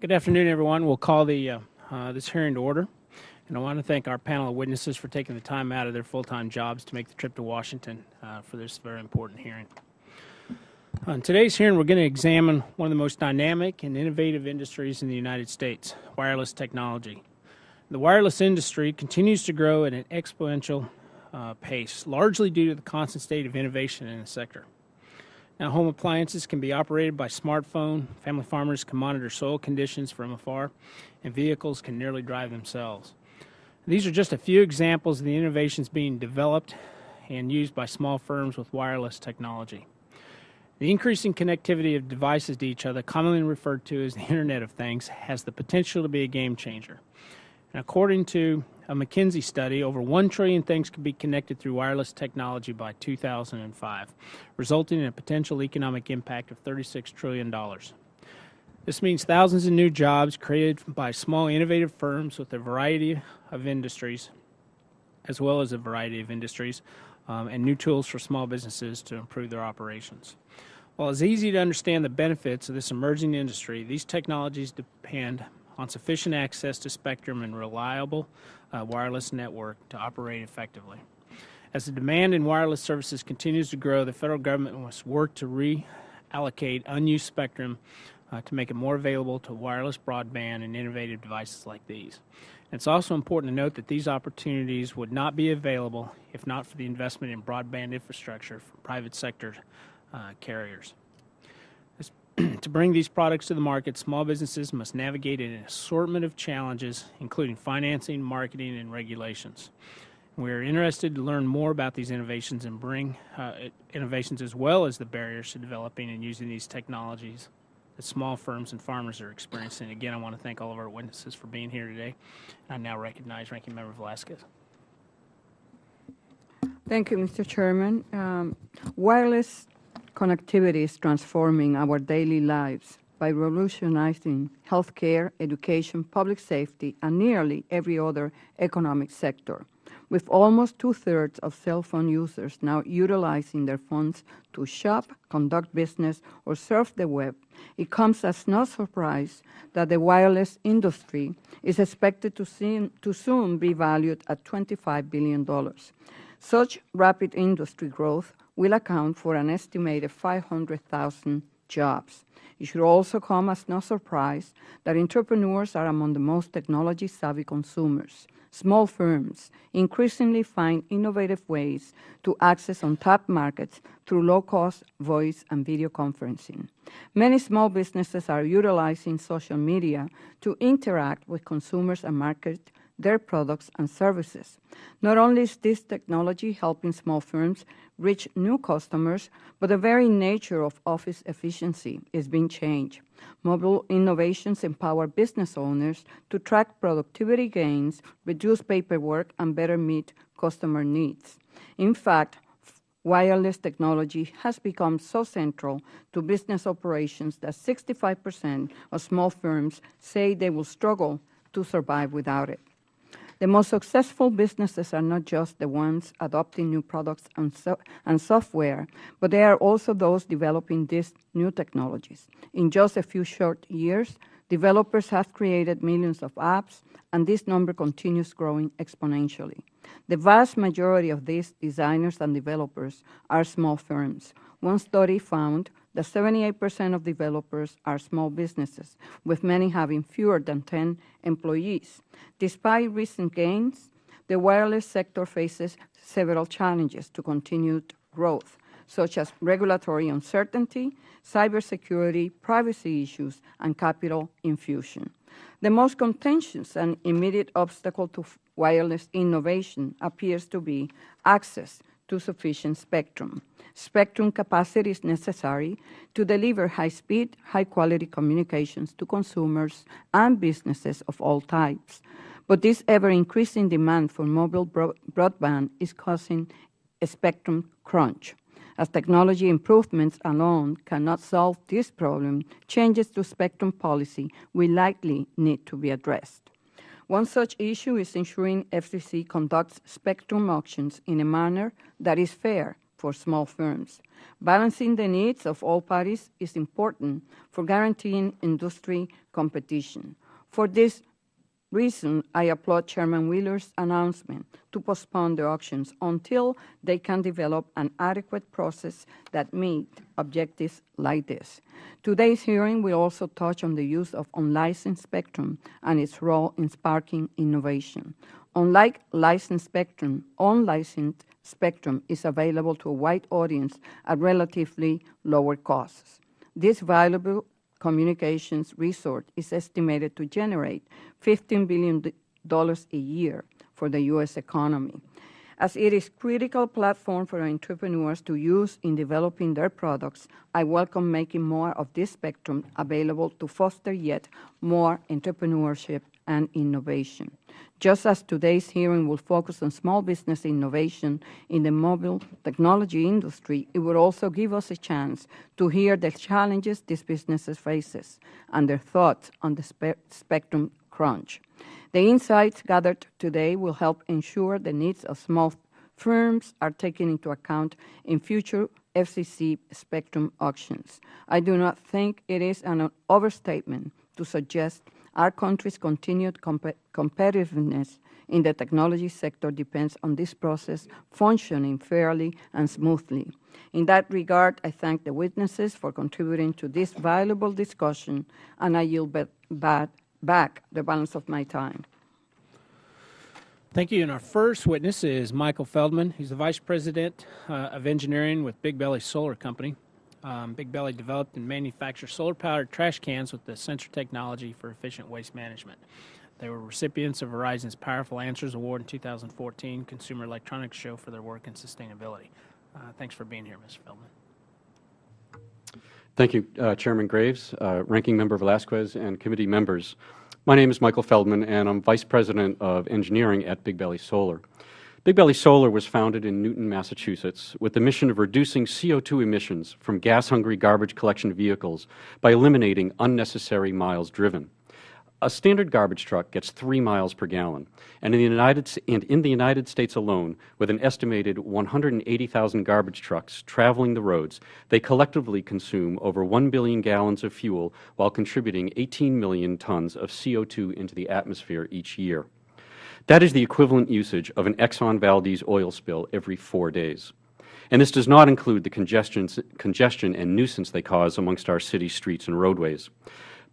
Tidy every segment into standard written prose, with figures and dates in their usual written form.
Good afternoon, everyone. We'll call this hearing to order. And I want to thank our panel of witnesses for taking the time out of their full-time jobs to make the trip to Washington for this very important hearing. On today's hearing, we're going to examine one of the most dynamic and innovative industries in the United States, wireless technology. The wireless industry continues to grow at an exponential pace, largely due to the constant state of innovation in the sector. Now, home appliances can be operated by smartphone, family farmers can monitor soil conditions from afar, and vehicles can nearly drive themselves. These are just a few examples of the innovations being developed and used by small firms with wireless technology. The increasing connectivity of devices to each other, commonly referred to as the Internet of Things, has the potential to be a game changer. And according to a McKinsey study, over 1 trillion things could be connected through wireless technology by 2005, resulting in a potential economic impact of $36 trillion. This means thousands of new jobs created by small innovative firms with a variety of industries, as well as a variety of industries, and new tools for small businesses to improve their operations. While it's easy to understand the benefits of this emerging industry, these technologies depend on sufficient access to spectrum and reliable wireless network to operate effectively. As the demand in wireless services continues to grow, the federal government must work to reallocate unused spectrum to make it more available to wireless broadband and innovative devices like these. And it's also important to note that these opportunities would not be available if not for the investment in broadband infrastructure from private sector carriers. To bring these products to the market, small businesses must navigate an assortment of challenges, including financing, marketing, and regulations. We are interested to learn more about these innovations and bring innovations as well as the barriers to developing and using these technologies that small firms and farmers are experiencing. Again, I want to thank all of our witnesses for being here today. I now recognize Ranking Member Velasquez. Thank you, Mr. Chairman. Wireless connectivity is transforming our daily lives by revolutionizing healthcare, education, public safety, and nearly every other economic sector. With almost 2/3 of cell phone users now utilizing their phones to shop, conduct business, or surf the web, it comes as no surprise that the wireless industry is expected to soon be valued at $25 billion. Such rapid industry growth will account for an estimated 500,000 jobs. It should also come as no surprise that entrepreneurs are among the most technology-savvy consumers. Small firms increasingly find innovative ways to access untapped markets through low-cost voice and video conferencing. Many small businesses are utilizing social media to interact with consumers and market their products and services. Not only is this technology helping small firms reach new customers, but the very nature of office efficiency is being changed. Mobile innovations empower business owners to track productivity gains, reduce paperwork, and better meet customer needs. In fact, wireless technology has become so central to business operations that 65% of small firms say they will struggle to survive without it. The most successful businesses are not just the ones adopting new products and software, but they are also those developing these new technologies. In just a few short years, developers have created millions of apps, and this number continues growing exponentially. The vast majority of these designers and developers are small firms. One study found that 78% of developers are small businesses, with many having fewer than 10 employees. Despite recent gains, the wireless sector faces several challenges to continued growth, such as regulatory uncertainty, cybersecurity, privacy issues, and capital infusion. The most contentious and immediate obstacle to wireless innovation appears to be access to sufficient spectrum. Spectrum capacity is necessary to deliver high-speed, high-quality communications to consumers and businesses of all types. But this ever-increasing demand for mobile broadband is causing a spectrum crunch. As technology improvements alone cannot solve this problem, changes to spectrum policy will likely need to be addressed. One such issue is ensuring FCC conducts spectrum auctions in a manner that is fair for small firms. Balancing the needs of all parties is important for guaranteeing industry competition. For this reason, I applaud Chairman Wheeler's announcement to postpone the auctions until they can develop an adequate process that meets objectives like this. Today's hearing will also touch on the use of unlicensed spectrum and its role in sparking innovation. Unlike licensed spectrum, unlicensed spectrum is available to a wide audience at relatively lower costs. This valuable communications resource is estimated to generate $15 billion a year for the U.S. economy. As it is a critical platform for entrepreneurs to use in developing their products, I welcome making more of this spectrum available to foster yet more entrepreneurship and innovation. Just as today's hearing will focus on small business innovation in the mobile technology industry, it will also give us a chance to hear the challenges these businesses faces and their thoughts on the spectrum crunch. The insights gathered today will help ensure the needs of small firms are taken into account in future FCC spectrum auctions. I do not think it is an overstatement to suggest our country's continued competitiveness in the technology sector depends on this process functioning fairly and smoothly. In that regard, I thank the witnesses for contributing to this valuable discussion, and I yield back the balance of my time. Thank you. And our first witness is Michael Feldman. He's the Vice President of Engineering with Big Belly Solar Company. Big Belly developed and manufactured solar-powered trash cans with the sensor technology for efficient waste management. They were recipients of Verizon's Powerful Answers Award in 2014 Consumer Electronics Show for their work in sustainability. Thanks for being here, Mr. Feldman. Thank you, Chairman Graves, Ranking Member Velasquez, and committee members. My name is Michael Feldman, and I'm Vice President of Engineering at Big Belly Solar. Big Belly Solar was founded in Newton, Massachusetts, with the mission of reducing CO2 emissions from gas-hungry garbage collection vehicles by eliminating unnecessary miles driven. A standard garbage truck gets 3 miles per gallon, and in the United States alone, with an estimated 180,000 garbage trucks traveling the roads, they collectively consume over 1 billion gallons of fuel while contributing 18 million tons of CO2 into the atmosphere each year. That is the equivalent usage of an Exxon Valdez oil spill every 4 days. And this does not include the congestion and nuisance they cause amongst our city streets and roadways.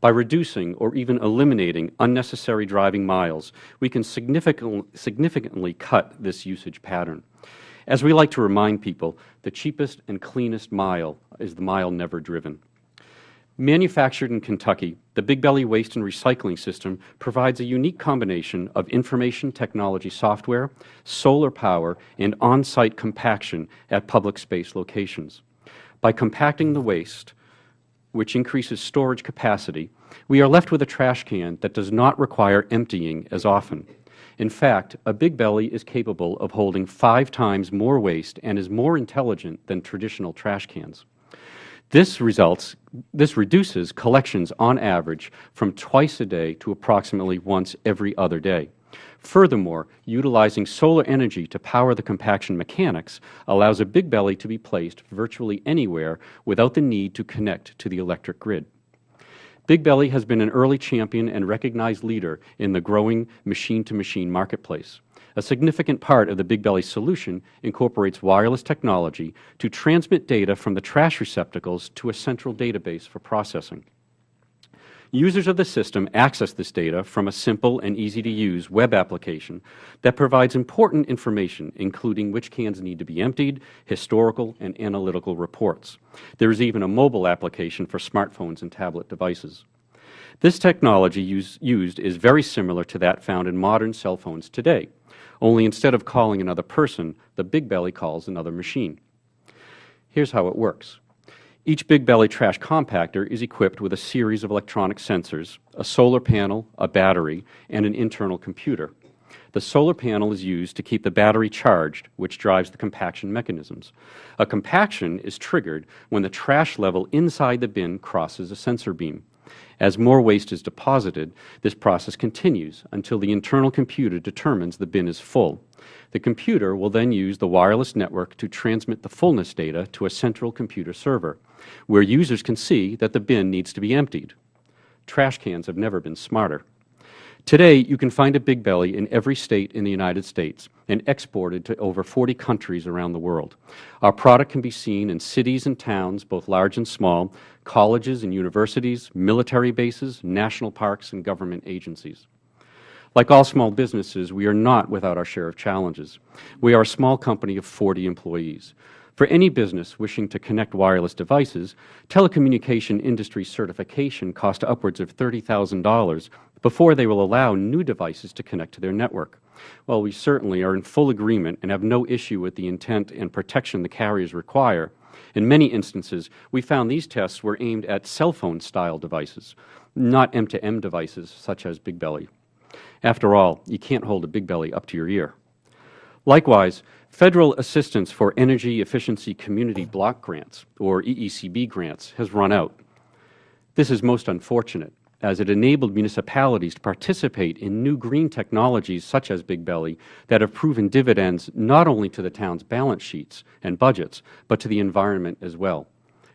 By reducing or even eliminating unnecessary driving miles, we can significantly cut this usage pattern. As we like to remind people, the cheapest and cleanest mile is the mile never driven. Manufactured in Kentucky, the Big Belly Waste and Recycling System provides a unique combination of information technology software, solar power, and on-site compaction at public space locations. By compacting the waste, which increases storage capacity, we are left with a trash can that does not require emptying as often. In fact, a Big Belly is capable of holding 5 times more waste and is more intelligent than traditional trash cans. This reduces collections on average from twice a day to approximately once every other day. Furthermore, utilizing solar energy to power the compaction mechanics allows a Big Belly to be placed virtually anywhere without the need to connect to the electric grid. Big Belly has been an early champion and recognized leader in the growing machine-to-machine marketplace. A significant part of the Big Belly solution incorporates wireless technology to transmit data from the trash receptacles to a central database for processing. Users of the system access this data from a simple and easy-to-use web application that provides important information, including which cans need to be emptied, historical and analytical reports. There is even a mobile application for smartphones and tablet devices. This technology used is very similar to that found in modern cell phones today, only instead of calling another person, the Big Belly calls another machine. Here's how it works. Each Big Belly trash compactor is equipped with a series of electronic sensors, a solar panel, a battery, and an internal computer. The solar panel is used to keep the battery charged, which drives the compaction mechanisms. A compaction is triggered when the trash level inside the bin crosses a sensor beam. As more waste is deposited, this process continues until the internal computer determines the bin is full. The computer will then use the wireless network to transmit the fullness data to a central computer server, where users can see that the bin needs to be emptied. Trash cans have never been smarter. Today, you can find a Big Belly in every state in the United States and exported to over 40 countries around the world. Our product can be seen in cities and towns, both large and small, colleges and universities, military bases, national parks, and government agencies. Like all small businesses, we are not without our share of challenges. We are a small company of 40 employees. For any business wishing to connect wireless devices, telecommunication industry certification costs upwards of $30,000 before they will allow new devices to connect to their network. While we certainly are in full agreement and have no issue with the intent and protection the carriers require, in many instances we found these tests were aimed at cell phone-style devices, not M2M devices such as Big Belly. After all, you can't hold a Big Belly up to your ear. Likewise, federal assistance for energy efficiency community block grants, or EECB grants, has run out. This is most unfortunate, as it enabled municipalities to participate in new green technologies such as Big Belly that have proven dividends not only to the town's balance sheets and budgets, but to the environment as well.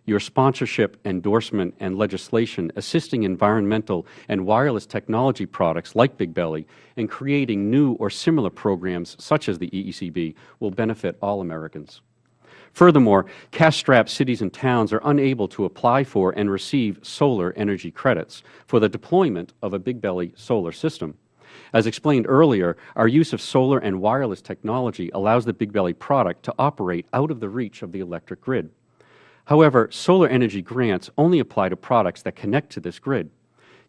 Your sponsorship, endorsement, and legislation assisting environmental and wireless technology products like Big Belly and creating new or similar programs such as the EECB will benefit all Americans. Furthermore, cash-strapped cities and towns are unable to apply for and receive solar energy credits for the deployment of a Big Belly solar system. As explained earlier, our use of solar and wireless technology allows the Big Belly product to operate out of the reach of the electric grid. However, solar energy grants only apply to products that connect to this grid.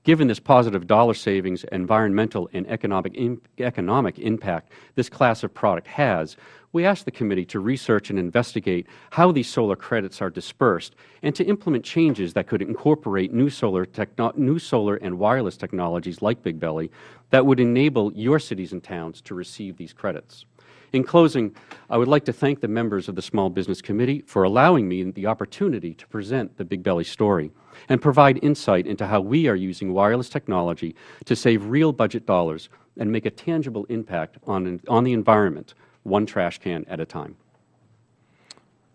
Given this positive dollar savings, environmental, and economic impact this class of product has, we asked the committee to research and investigate how these solar credits are dispersed and to implement changes that could incorporate new solar and wireless technologies like Big Belly that would enable your cities and towns to receive these credits. In closing, I would like to thank the members of the Small Business Committee for allowing me the opportunity to present the Big Belly story and provide insight into how we are using wireless technology to save real budget dollars and make a tangible impact on the environment, one trash can at a time.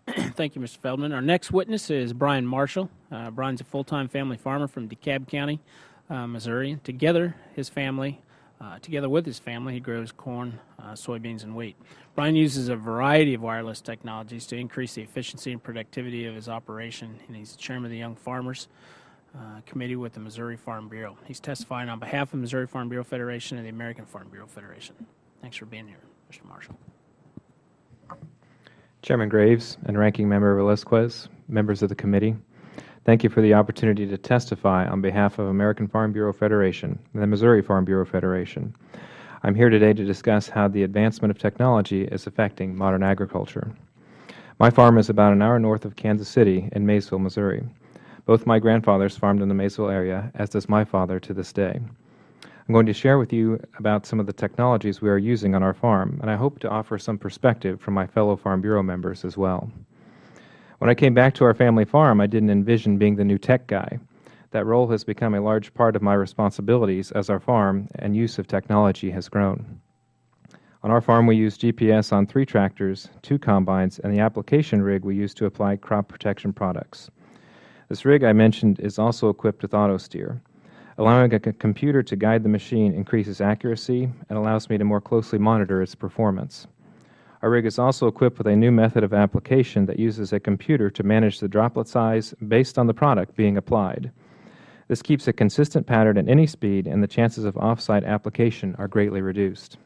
Thank you, Mr. Feldman. Our next witness is Brian Marshall. Brian's a full-time family farmer from DeKalb County, Missouri. Together with his family, he grows corn, soybeans, and wheat. Brian uses a variety of wireless technologies to increase the efficiency and productivity of his operation, and he's chairman of the Young Farmers Committee with the Missouri Farm Bureau. He's testifying on behalf of the Missouri Farm Bureau Federation and the American Farm Bureau Federation. Thanks for being here, Mr. Marshall. Chairman Graves and Ranking Member Velasquez, members of the committee, thank you for the opportunity to testify on behalf of American Farm Bureau Federation and the Missouri Farm Bureau Federation. I'm here today to discuss how the advancement of technology is affecting modern agriculture. My farm is about an hour north of Kansas City in Maysville, Missouri. Both my grandfathers farmed in the Maysville area, as does my father to this day. I'm going to share with you about some of the technologies we are using on our farm, and I hope to offer some perspective from my fellow Farm Bureau members as well. When I came back to our family farm, I didn't envision being the new tech guy. That role has become a large part of my responsibilities as our farm and use of technology has grown. On our farm, we use GPS on 3 tractors, 2 combines, and the application rig we use to apply crop protection products. This rig I mentioned is also equipped with auto steer. Allowing a computer to guide the machine increases accuracy and allows me to more closely monitor its performance. Our rig is also equipped with a new method of application that uses a computer to manage the droplet size based on the product being applied. This keeps a consistent pattern at any speed, and the chances of off-site application are greatly reduced.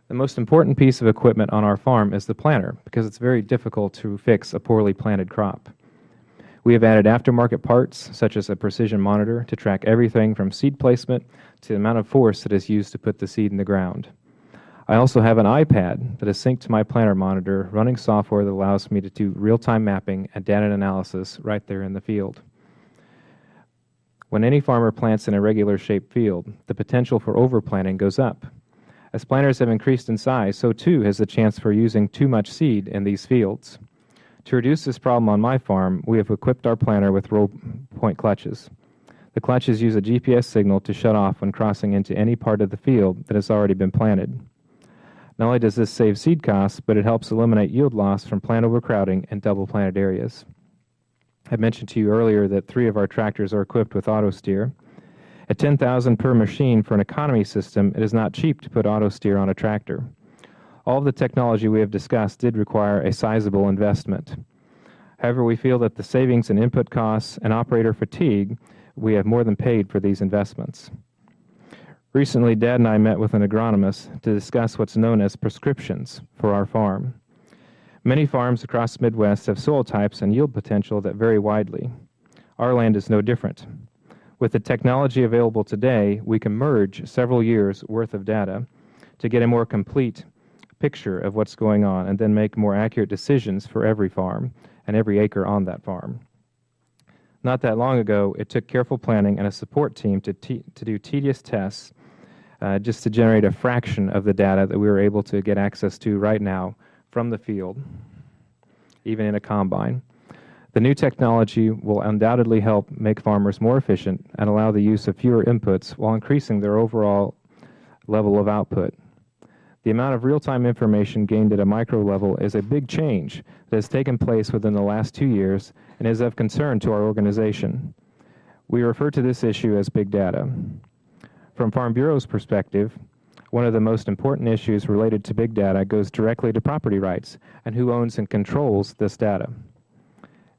The most important piece of equipment on our farm is the planter, because it's very difficult to fix a poorly planted crop. We have added aftermarket parts, such as a precision monitor, to track everything from seed placement to the amount of force that is used to put the seed in the ground. I also have an iPad that is synced to my planter monitor, running software that allows me to do real-time mapping and data analysis right there in the field. When any farmer plants in a regular shaped field, the potential for overplanting goes up. As planters have increased in size, so too has the chance for using too much seed in these fields. To reduce this problem on my farm, we have equipped our planter with roll point clutches. The clutches use a GPS signal to shut off when crossing into any part of the field that has already been planted. Not only does this save seed costs, but it helps eliminate yield loss from plant overcrowding and double planted areas. I mentioned to you earlier that 3 of our tractors are equipped with auto steer. At $10,000 per machine for an economy system, it is not cheap to put auto steer on a tractor. All of the technology we have discussed did require a sizable investment. However, we feel that the savings in input costs and operator fatigue, we have more than paid for these investments. Recently, Dad and I met with an agronomist to discuss what's known as prescriptions for our farm. Many farms across the Midwest have soil types and yield potential that vary widely. Our land is no different. With the technology available today, we can merge several years' worth of data to get a more complete picture of what's going on and then make more accurate decisions for every farm and every acre on that farm. Not that long ago, it took careful planning and a support team to do tedious tests just to generate a fraction of the data that we were able to get access to right now from the field, even in a combine. The new technology will undoubtedly help make farmers more efficient and allow the use of fewer inputs while increasing their overall level of output. The amount of real-time information gained at a micro level is a big change that has taken place within the last 2 years and is of concern to our organization. We refer to this issue as big data. From Farm Bureau's perspective, one of the most important issues related to big data goes directly to property rights and who owns and controls this data.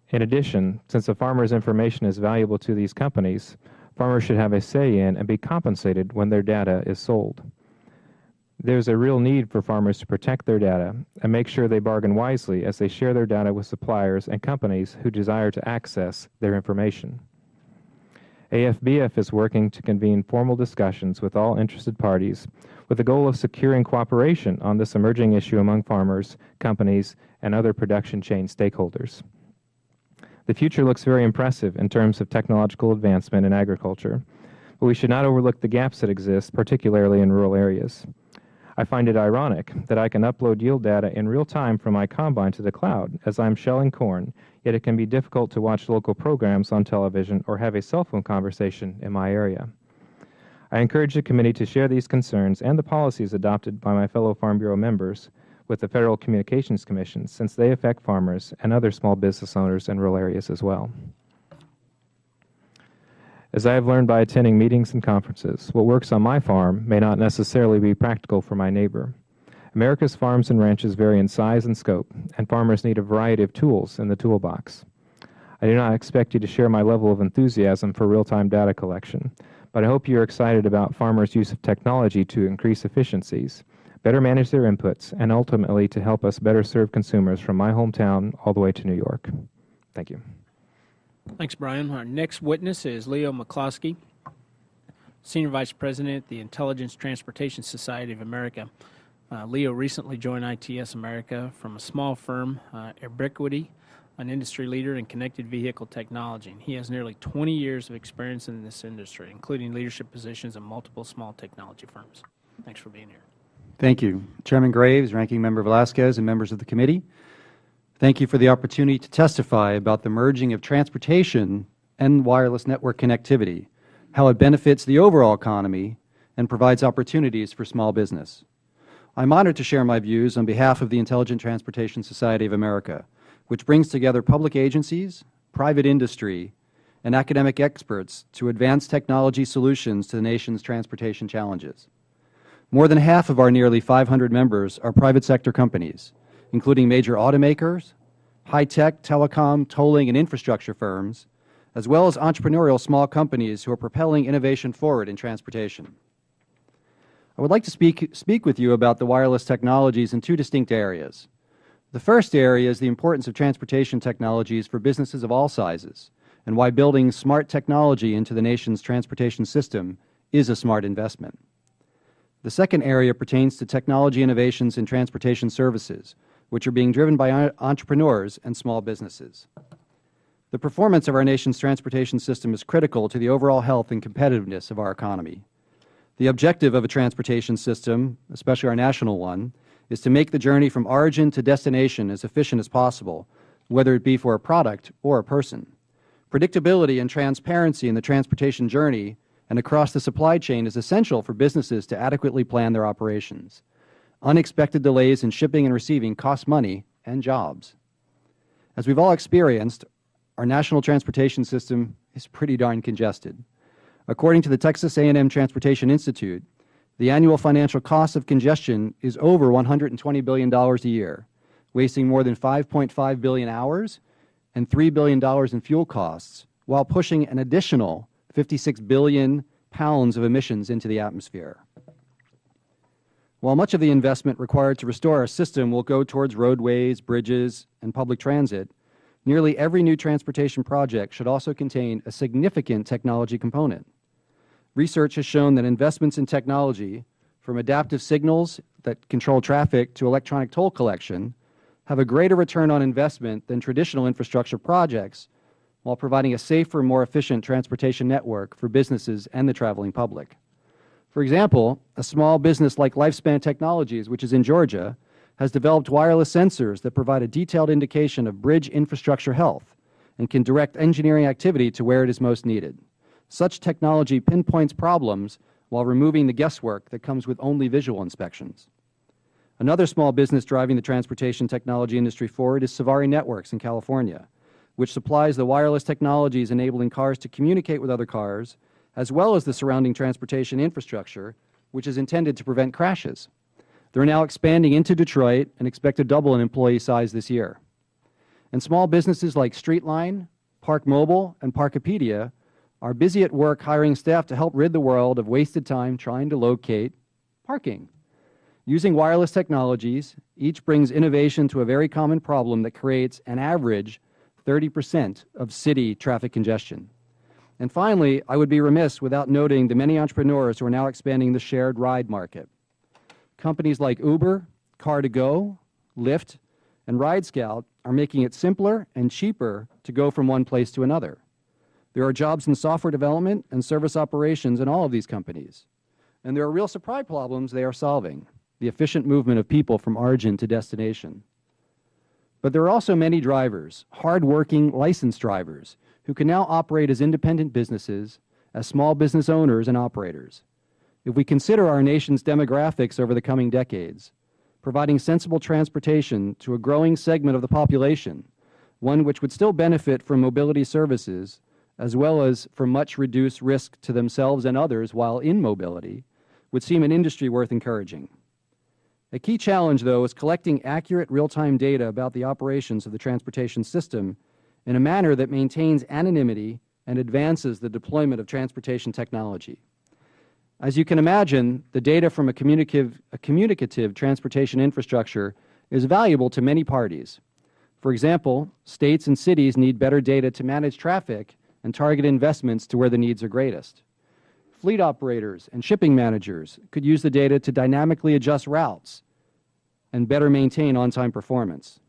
In addition, since a farmer's information is valuable to these companies, farmers should have a say in and be compensated when their data is sold. There's a real need for farmers to protect their data and make sure they bargain wisely as they share their data with suppliers and companies who desire to access their information. AFBF is working to convene formal discussions with all interested parties with the goal of securing cooperation on this emerging issue among farmers, companies, and other production chain stakeholders. The future looks very impressive in terms of technological advancement in agriculture, but we should not overlook the gaps that exist, particularly in rural areas. I find it ironic that I can upload yield data in real time from my combine to the cloud as I'm shelling corn, yet it can be difficult to watch local programs on television or have a cell phone conversation in my area. I encourage the committee to share these concerns and the policies adopted by my fellow Farm Bureau members with the Federal Communications Commission, since they affect farmers and other small business owners in rural areas as well. As I have learned by attending meetings and conferences, what works on my farm may not necessarily be practical for my neighbor. America's farms and ranches vary in size and scope, and farmers need a variety of tools in the toolbox. I do not expect you to share my level of enthusiasm for real-time data collection, but I hope you are excited about farmers' use of technology to increase efficiencies, better manage their inputs, and ultimately to help us better serve consumers from my hometown all the way to New York. Thank you. Thanks, Brian. Our next witness is Leo Mccloskey, Senior Vice President at the Intelligence Transportation Society of America. Leo recently joined ITS America from a small firm, Ubiquity, an industry leader in connected vehicle technology. He has nearly 20 years of experience in this industry, including leadership positions in multiple small technology firms. Thanks for being here. Thank you. Chairman Graves, Ranking Member Velasquez, and members of the committee. Thank you for the opportunity to testify about the merging of transportation and wireless network connectivity, how it benefits the overall economy and provides opportunities for small business. I'm honored to share my views on behalf of the Intelligent Transportation Society of America, which brings together public agencies, private industry, and academic experts to advance technology solutions to the nation's transportation challenges. More than half of our nearly 500 members are private sector companies, including major automakers, high-tech, telecom, tolling, and infrastructure firms, as well as entrepreneurial small companies who are propelling innovation forward in transportation. I would like to speak with you about the wireless technologies in 2 distinct areas. The first area is the importance of transportation technologies for businesses of all sizes, and why building smart technology into the nation's transportation system is a smart investment. The second area pertains to technology innovations in transportation services, which are being driven by entrepreneurs and small businesses. The performance of our nation's transportation system is critical to the overall health and competitiveness of our economy. The objective of a transportation system, especially our national one, is to make the journey from origin to destination as efficient as possible whether it be for a product or a person. Predictability and transparency in the transportation journey and across the supply chain is essential for businesses to adequately plan their operations. Unexpected delays in shipping and receiving cost money and jobs. As we've all experienced, our national transportation system is pretty darn congested. According to the Texas A&M Transportation Institute, the annual financial cost of congestion is over $120 billion a year, wasting more than 5.5 billion hours and $3 billion in fuel costs, while pushing an additional 56 billion pounds of emissions into the atmosphere. While much of the investment required to restore our system will go towards roadways, bridges, and public transit, nearly every new transportation project should also contain a significant technology component. Research has shown that investments in technology, from adaptive signals that control traffic to electronic toll collection, have a greater return on investment than traditional infrastructure projects, while providing a safer, more efficient transportation network for businesses and the traveling public. For example, a small business like Lifespan Technologies, which is in Georgia, has developed wireless sensors that provide a detailed indication of bridge infrastructure health and can direct engineering activity to where it is most needed. Such technology pinpoints problems while removing the guesswork that comes with only visual inspections. Another small business driving the transportation technology industry forward is Savari Networks in California, which supplies the wireless technologies enabling cars to communicate with other cars, as well as the surrounding transportation infrastructure, which is intended to prevent crashes. They're now expanding into Detroit and expect to double in employee size this year. And small businesses like Streetline, Park Mobile, and Parkopedia are busy at work hiring staff to help rid the world of wasted time trying to locate parking. Using wireless technologies, each brings innovation to a very common problem that creates an average 30% of city traffic congestion. And finally, I would be remiss without noting the many entrepreneurs who are now expanding the shared ride market. Companies like Uber, Car2Go, Lyft, and RideScout are making it simpler and cheaper to go from one place to another. There are jobs in software development and service operations in all of these companies. And there are real supply problems they are solving, the efficient movement of people from origin to destination. But there are also many drivers, hard-working licensed drivers, who can now operate as independent businesses, as small business owners and operators. If we consider our nation's demographics over the coming decades, providing sensible transportation to a growing segment of the population, one which would still benefit from mobility services, as well as from much reduced risk to themselves and others while in mobility, would seem an industry worth encouraging. A key challenge, though, is collecting accurate real-time data about the operations of the transportation system in a manner that maintains anonymity and advances the deployment of transportation technology. As you can imagine, the data from a communicative transportation infrastructure is valuable to many parties. For example, states and cities need better data to manage traffic and target investments to where the needs are greatest. Fleet operators and shipping managers could use the data to dynamically adjust routes and better maintain on-time performance.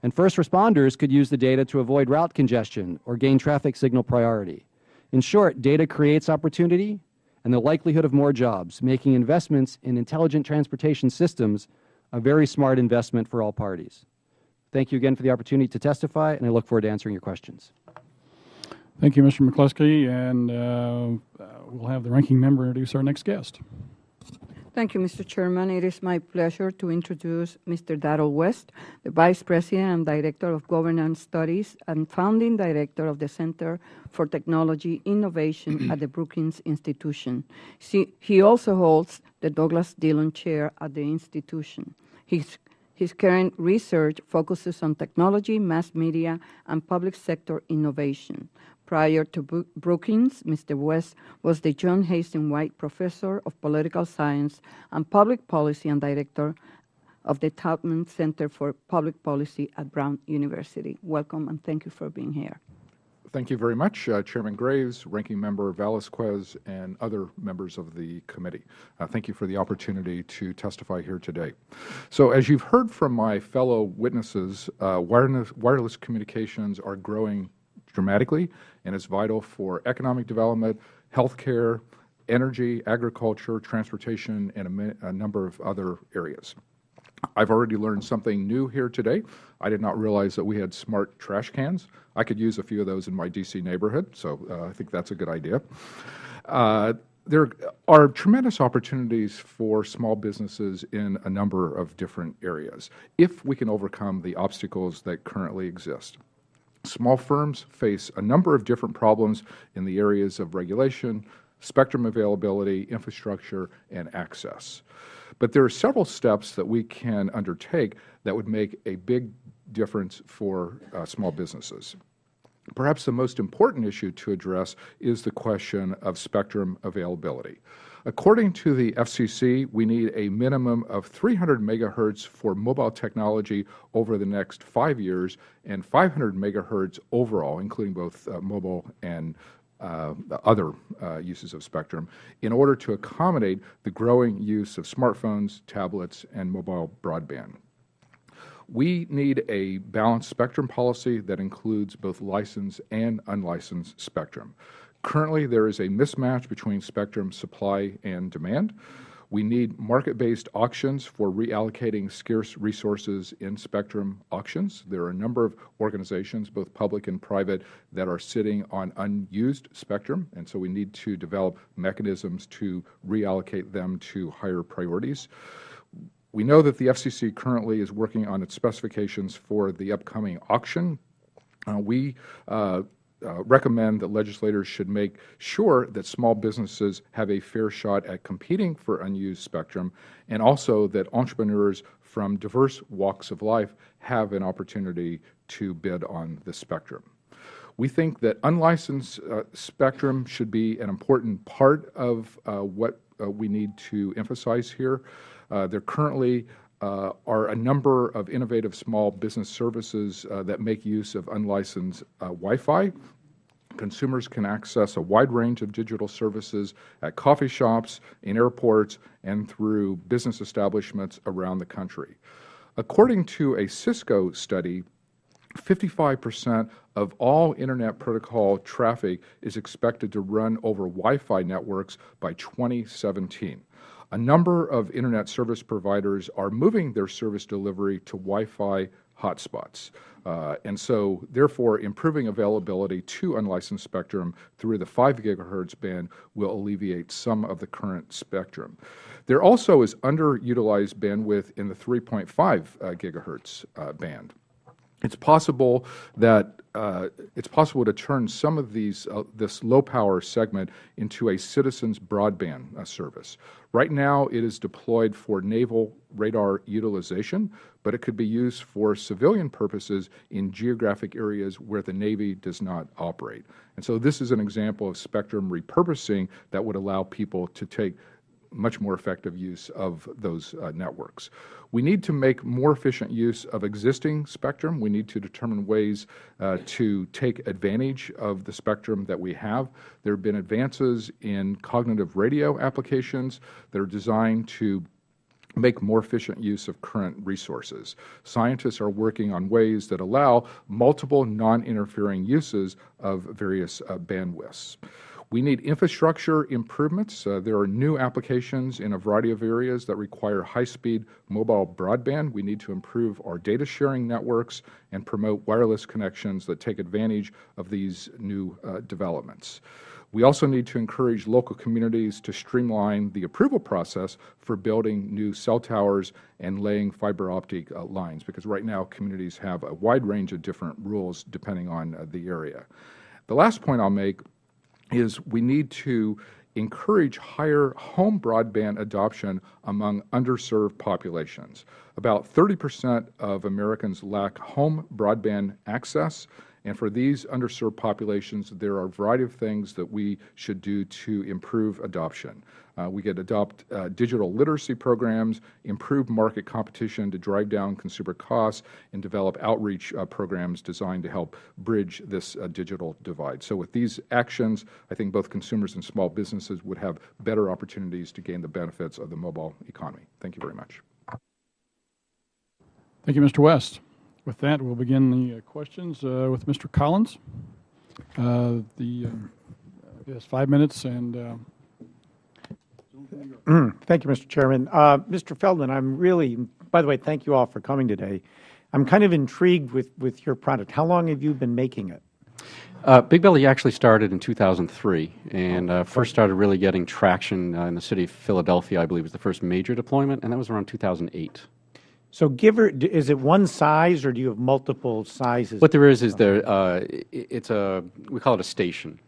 And first responders could use the data to avoid route congestion or gain traffic signal priority. In short, data creates opportunity and the likelihood of more jobs, making investments in intelligent transportation systems a very smart investment for all parties. Thank you again for the opportunity to testify, and I look forward to answering your questions. Thank you, Mr. Mccloskey, and we'll have the ranking member introduce our next guest. Thank you, Mr. Chairman. It is my pleasure to introduce Mr. Darrell West, the Vice President and Director of Governance Studies and Founding Director of the Center for Technology Innovation at the Brookings Institution. He also holds the Douglas Dillon Chair at the institution. His current research focuses on technology, mass media, and public sector innovation. Prior to Brookings, Mr. West was the John Hastings White Professor of Political Science and Public Policy and Director of the Taubman Center for Public Policy at Brown University. Welcome, and thank you for being here. Thank you very much, Chairman Graves, Ranking Member Velasquez, and other members of the committee. Thank you for the opportunity to testify here today. So as you've heard from my fellow witnesses, wireless communications are growing dramatically, and it's vital for economic development, healthcare, energy, agriculture, transportation, and a number of other areas. I've already learned something new here today. I did not realize that we had smart trash cans. I could use a few of those in my D.C. neighborhood, so I think that's a good idea. There are tremendous opportunities for small businesses in a number of different areas if we can overcome the obstacles that currently exist. Small firms face a number of different problems in the areas of regulation, spectrum availability, infrastructure, and access. But there are several steps that we can undertake that would make a big difference for small businesses. Perhaps the most important issue to address is the question of spectrum availability. According to the FCC, we need a minimum of 300 megahertz for mobile technology over the next 5 years and 500 megahertz overall, including both mobile and other uses of spectrum, in order to accommodate the growing use of smartphones, tablets, and mobile broadband. We need a balanced spectrum policy that includes both licensed and unlicensed spectrum. Currently, there is a mismatch between spectrum supply and demand. We need market-based auctions for reallocating scarce resources in spectrum auctions. There are a number of organizations, both public and private, that are sitting on unused spectrum, and so we need to develop mechanisms to reallocate them to higher priorities. We know that the FCC currently is working on its specifications for the upcoming auction. We recommend that legislators should make sure that small businesses have a fair shot at competing for unused spectrum, and also that entrepreneurs from diverse walks of life have an opportunity to bid on the spectrum. We think that unlicensed spectrum should be an important part of what we need to emphasize here. There currently are a number of innovative small business services that make use of unlicensed Wi-Fi. Consumers can access a wide range of digital services at coffee shops, in airports, and through business establishments around the country. According to a Cisco study, 55% of all Internet protocol traffic is expected to run over Wi-Fi networks by 2017. A number of Internet service providers are moving their service delivery to Wi-Fi hotspots. And so, therefore, improving availability to unlicensed spectrum through the 5 gigahertz band will alleviate some of the current spectrum. There also is underutilized bandwidth in the 3.5 gigahertz band. It's possible to turn some of this low power segment into a citizens broadband service. Right now, it is deployed for naval radar utilization, but it could be used for civilian purposes in geographic areas where the Navy does not operate. And so this is an example of spectrum repurposing that would allow people to take much more effective use of those networks. We need to make more efficient use of existing spectrum. We need to determine ways to take advantage of the spectrum that we have. There have been advances in cognitive radio applications that are designed to make more efficient use of current resources. Scientists are working on ways that allow multiple non-interfering uses of various bandwidths. We need infrastructure improvements. There are new applications in a variety of areas that require high-speed mobile broadband. We need to improve our data sharing networks and promote wireless connections that take advantage of these new developments. We also need to encourage local communities to streamline the approval process for building new cell towers and laying fiber optic lines, because right now communities have a wide range of different rules depending on the area. The last point I'll make is we need to encourage higher home broadband adoption among underserved populations. About 30% of Americans lack home broadband access, and for these underserved populations, there are a variety of things that we should do to improve adoption. We could adopt digital literacy programs, improve market competition to drive down consumer costs, and develop outreach programs designed to help bridge this digital divide. So with these actions, I think both consumers and small businesses would have better opportunities to gain the benefits of the mobile economy. Thank you very much. Thank you, Mr. West. With that, we'll begin the questions with Mr. Collins. He has 5 minutes, and Thank you, Mr. Chairman. Mr. Feldman, I'm really By the way, thank you all for coming today. I'm kind of intrigued with your product. How long have you been making it? Big Belly actually started in 2003 and first started really getting traction in the city of Philadelphia, I believe was the first major deployment, and that was around 2008. So is it one size or do you have multiple sizes? What there is it's we call it a station.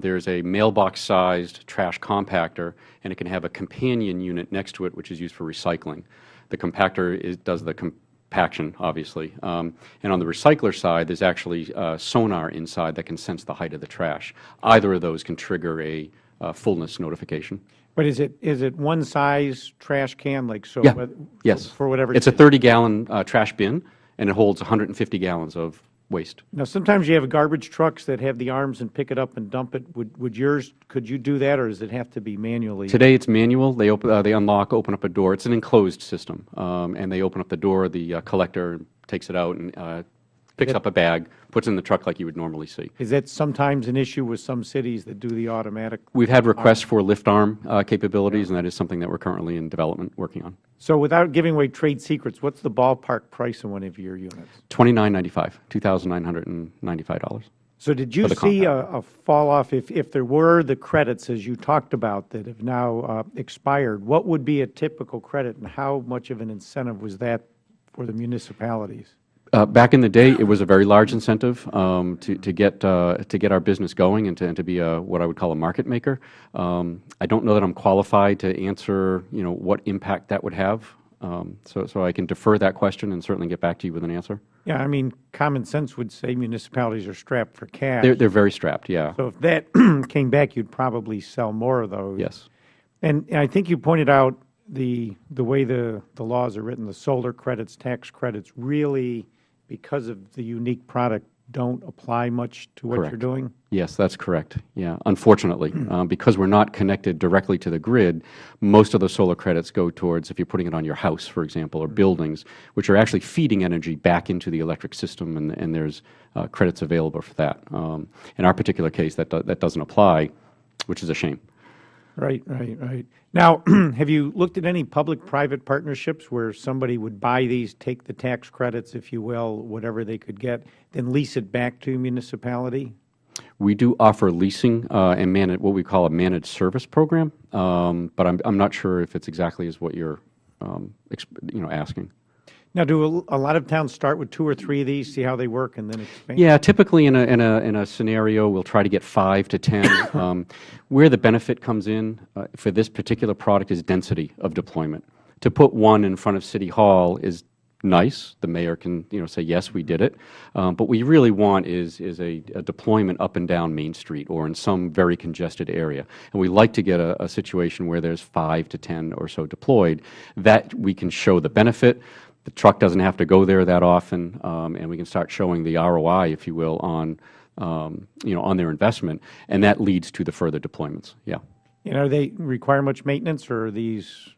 There's a mailbox-sized trash compactor, and it can have a companion unit next to it, which is used for recycling. The compactor does the compaction, obviously. And on the recycler side, there's actually sonar inside that can sense the height of the trash. Either of those can trigger a fullness notification. But is it one size trash can, like so? Yeah. Yes. For whatever. It's a 30-gallon trash bin, and it holds 150 gallons of waste. Now, sometimes you have garbage trucks that have the arms and pick it up and dump it. Would yours? Could you do that, or does it have to be manually? Today it's manual. They unlock, open up a door. It's an enclosed system, and they open up the door. The collector takes it out and picks up a bag, puts it in the truck like you would normally see. Is that sometimes an issue with some cities that do the automatic? We've had requests for lift arm capabilities, and that is something that we're currently in development working on. So without giving away trade secrets, what's the ballpark price of one of your units? $29.95, $2,995. So did you see a fall off if there were the credits, as you talked about, that have now expired? What would be a typical credit, and how much of an incentive was that for the municipalities? Back in the day, it was a very large incentive to get our business going and to be what I would call a market maker. I don't know that I'm qualified to answer what impact that would have. So I can defer that question and certainly get back to you with an answer. Yeah, I mean, common sense would say municipalities are strapped for cash. They're very strapped, yeah. So if that came back, you'd probably sell more of those. Yes. And I think you pointed out the way the laws are written, the solar credits, tax credits, really, because of the unique product, don't apply much to what you're doing? Yes, that's correct. Yeah, unfortunately, because we're not connected directly to the grid, most of the solar credits go towards, if you're putting it on your house, for example, or buildings, which are actually feeding energy back into the electric system, and there's credits available for that. In our particular case, that doesn't apply, which is a shame. Right. Now, have you looked at any public-private partnerships where somebody would buy these, take the tax credits, if you will, whatever they could get, then lease it back to a municipality? We do offer leasing and what we call a managed service program, but I'm not sure if it's exactly as what you're asking. Now, do a lot of towns start with 2 or 3 of these, see how they work, and then expand? Yeah, typically in a scenario, we'll try to get 5 to 10. Where the benefit comes in for this particular product is density of deployment. To put one in front of City Hall is nice. The mayor can say, yes, we did it. But what we really want is a deployment up and down Main Street or in some very congested area. And we like to get a situation where there's 5 to 10 or so deployed, that we can show the benefit. The truck doesn't have to go there that often, and we can start showing the ROI, if you will, on their investment, and that leads to the further deployments. Yeah. And they require much maintenance, or are these?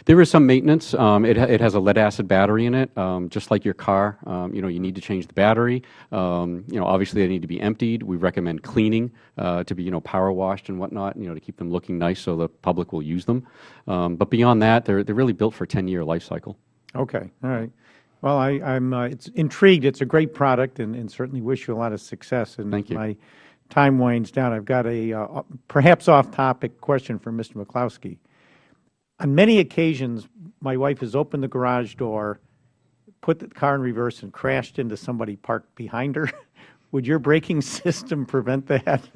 There is some maintenance. It has a lead-acid battery in it, just like your car. You need to change the battery. Obviously they need to be emptied. We recommend cleaning to be power washed and whatnot. To keep them looking nice so the public will use them. But beyond that, they're really built for a 10-year life cycle. Okay, all right. Well, I'm intrigued. It's a great product, and certainly wish you a lot of success. And thank you. My time winds down. I've got a perhaps off-topic question for Mr. Mccloskey. On many occasions, my wife has opened the garage door, put the car in reverse, and crashed into somebody parked behind her. Would your braking system prevent that?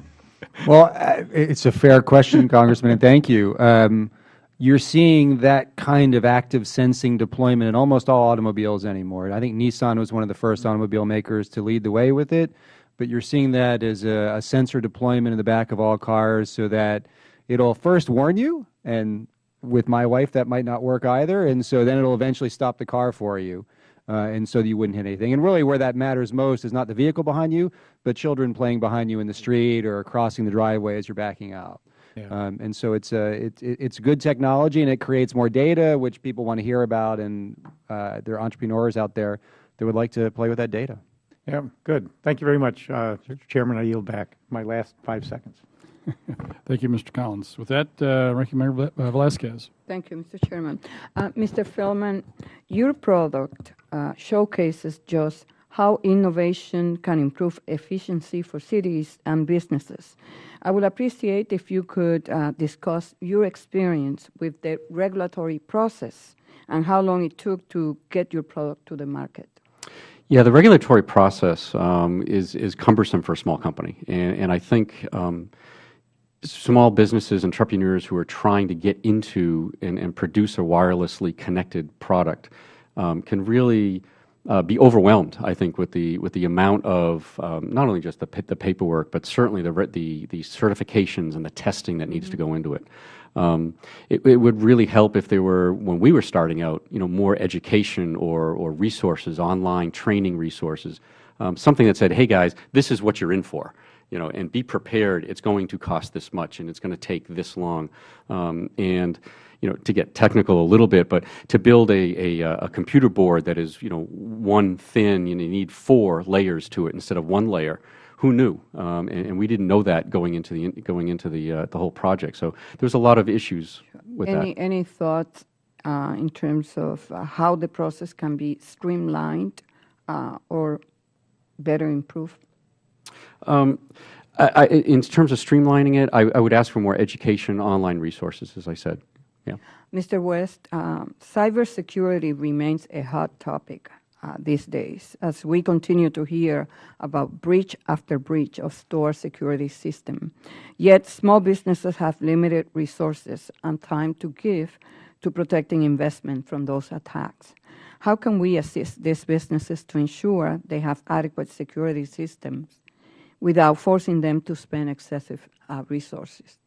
Well, it's a fair question, Congressman, and thank you. You're seeing that kind of active sensing deployment in almost all automobiles anymore. I think Nissan was one of the first automobile makers to lead the way with it, but you're seeing that as a sensor deployment in the back of all cars so that it'll first warn you, and with my wife that might not work either, and so then it'll eventually stop the car for you, and so that you wouldn't hit anything. And really where that matters most is not the vehicle behind you, but children playing behind you in the street or crossing the driveway as you're backing out. Yeah. And so it's good technology, and it creates more data, which people want to hear about, and there are entrepreneurs out there that would like to play with that data. Yeah, good. Thank you very much, Mr. Chairman. I yield back my last 5 seconds. Thank you, Mr. Collins. With that, Ranking Member Velasquez. Thank you, Mr. Chairman. Mr. Feldman, your product showcases just how innovation can improve efficiency for cities and businesses. I would appreciate if you could discuss your experience with the regulatory process and how long it took to get your product to the market. Yeah, the regulatory process is cumbersome for a small company, and I think small businesses, entrepreneurs who are trying to get into and produce a wirelessly connected product can really be overwhelmed, I think, with the amount of not only just the paperwork, but certainly the certifications and the testing that needs to go into it. It would really help if there were, when we were starting out, more education or resources, online training resources, something that said, hey guys, this is what you're in for. And be prepared. It's going to cost this much, and it's going to take this long. And to get technical a little bit, but to build a computer board that is one thin, you need 4 layers to it instead of 1 layer. Who knew? And we didn't know that going into the whole project. So there was a lot of issues with that. Any thoughts in terms of how the process can be streamlined or better improved? In terms of streamlining it, I would ask for more education, online resources, as I said. Yeah. Mr. West, cybersecurity remains a hot topic these days as we continue to hear about breach after breach of store security system. Yet small businesses have limited resources and time to give to protecting investment from those attacks. How can we assist these businesses to ensure they have adequate security systems without forcing them to spend excessive resources?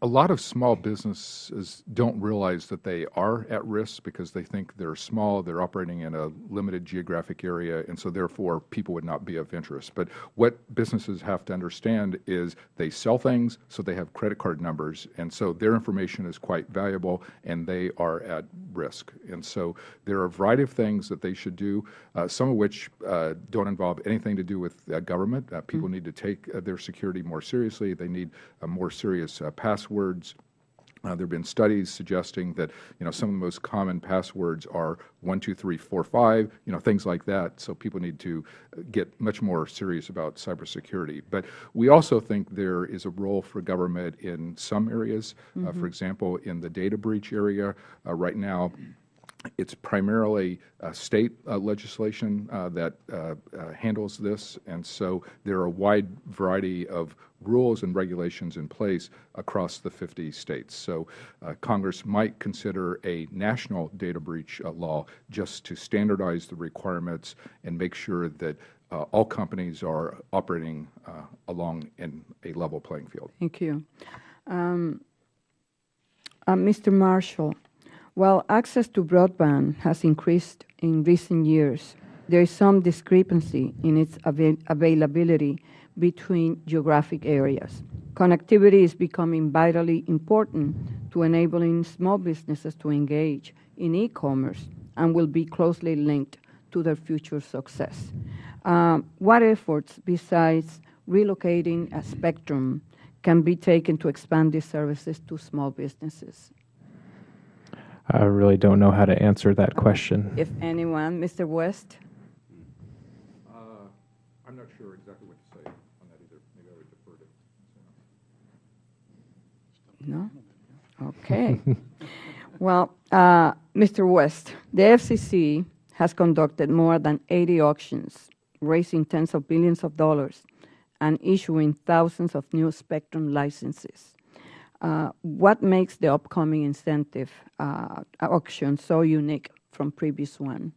A lot of small businesses don't realize that they are at risk because they think they're small, they're operating in a limited geographic area, and so therefore people would not be of interest. But what businesses have to understand is they sell things, so they have credit card numbers, and so their information is quite valuable, and they are at risk. And so there are a variety of things that they should do, some of which don't involve anything to do with government. People need to take their security more seriously. They need more serious passwords. There have been studies suggesting that some of the most common passwords are 1, 2, 3, 4, 5, things like that. So people need to get much more serious about cybersecurity. But we also think there is a role for government in some areas. For example, in the data breach area, right now, it's primarily state legislation that handles this, and so there are a wide variety of rules and regulations in place across the 50 states. So Congress might consider a national data breach law just to standardize the requirements and make sure that all companies are operating along in a level playing field. Thank you. Mr. Marshall, while access to broadband has increased in recent years, there is some discrepancy in its availability between geographic areas. Connectivity is becoming vitally important to enabling small businesses to engage in e-commerce and will be closely linked to their future success. What efforts, besides relocating a spectrum, can be taken to expand these services to small businesses? I really don't know how to answer that question. If anyone, Mr. West? I'm not sure exactly what to say on that either. Maybe I would defer to. No? Okay. Well, Mr. West, the FCC has conducted more than 80 auctions, raising tens of billions of dollars, and issuing thousands of new spectrum licenses. What makes the upcoming incentive auction so unique from previous one?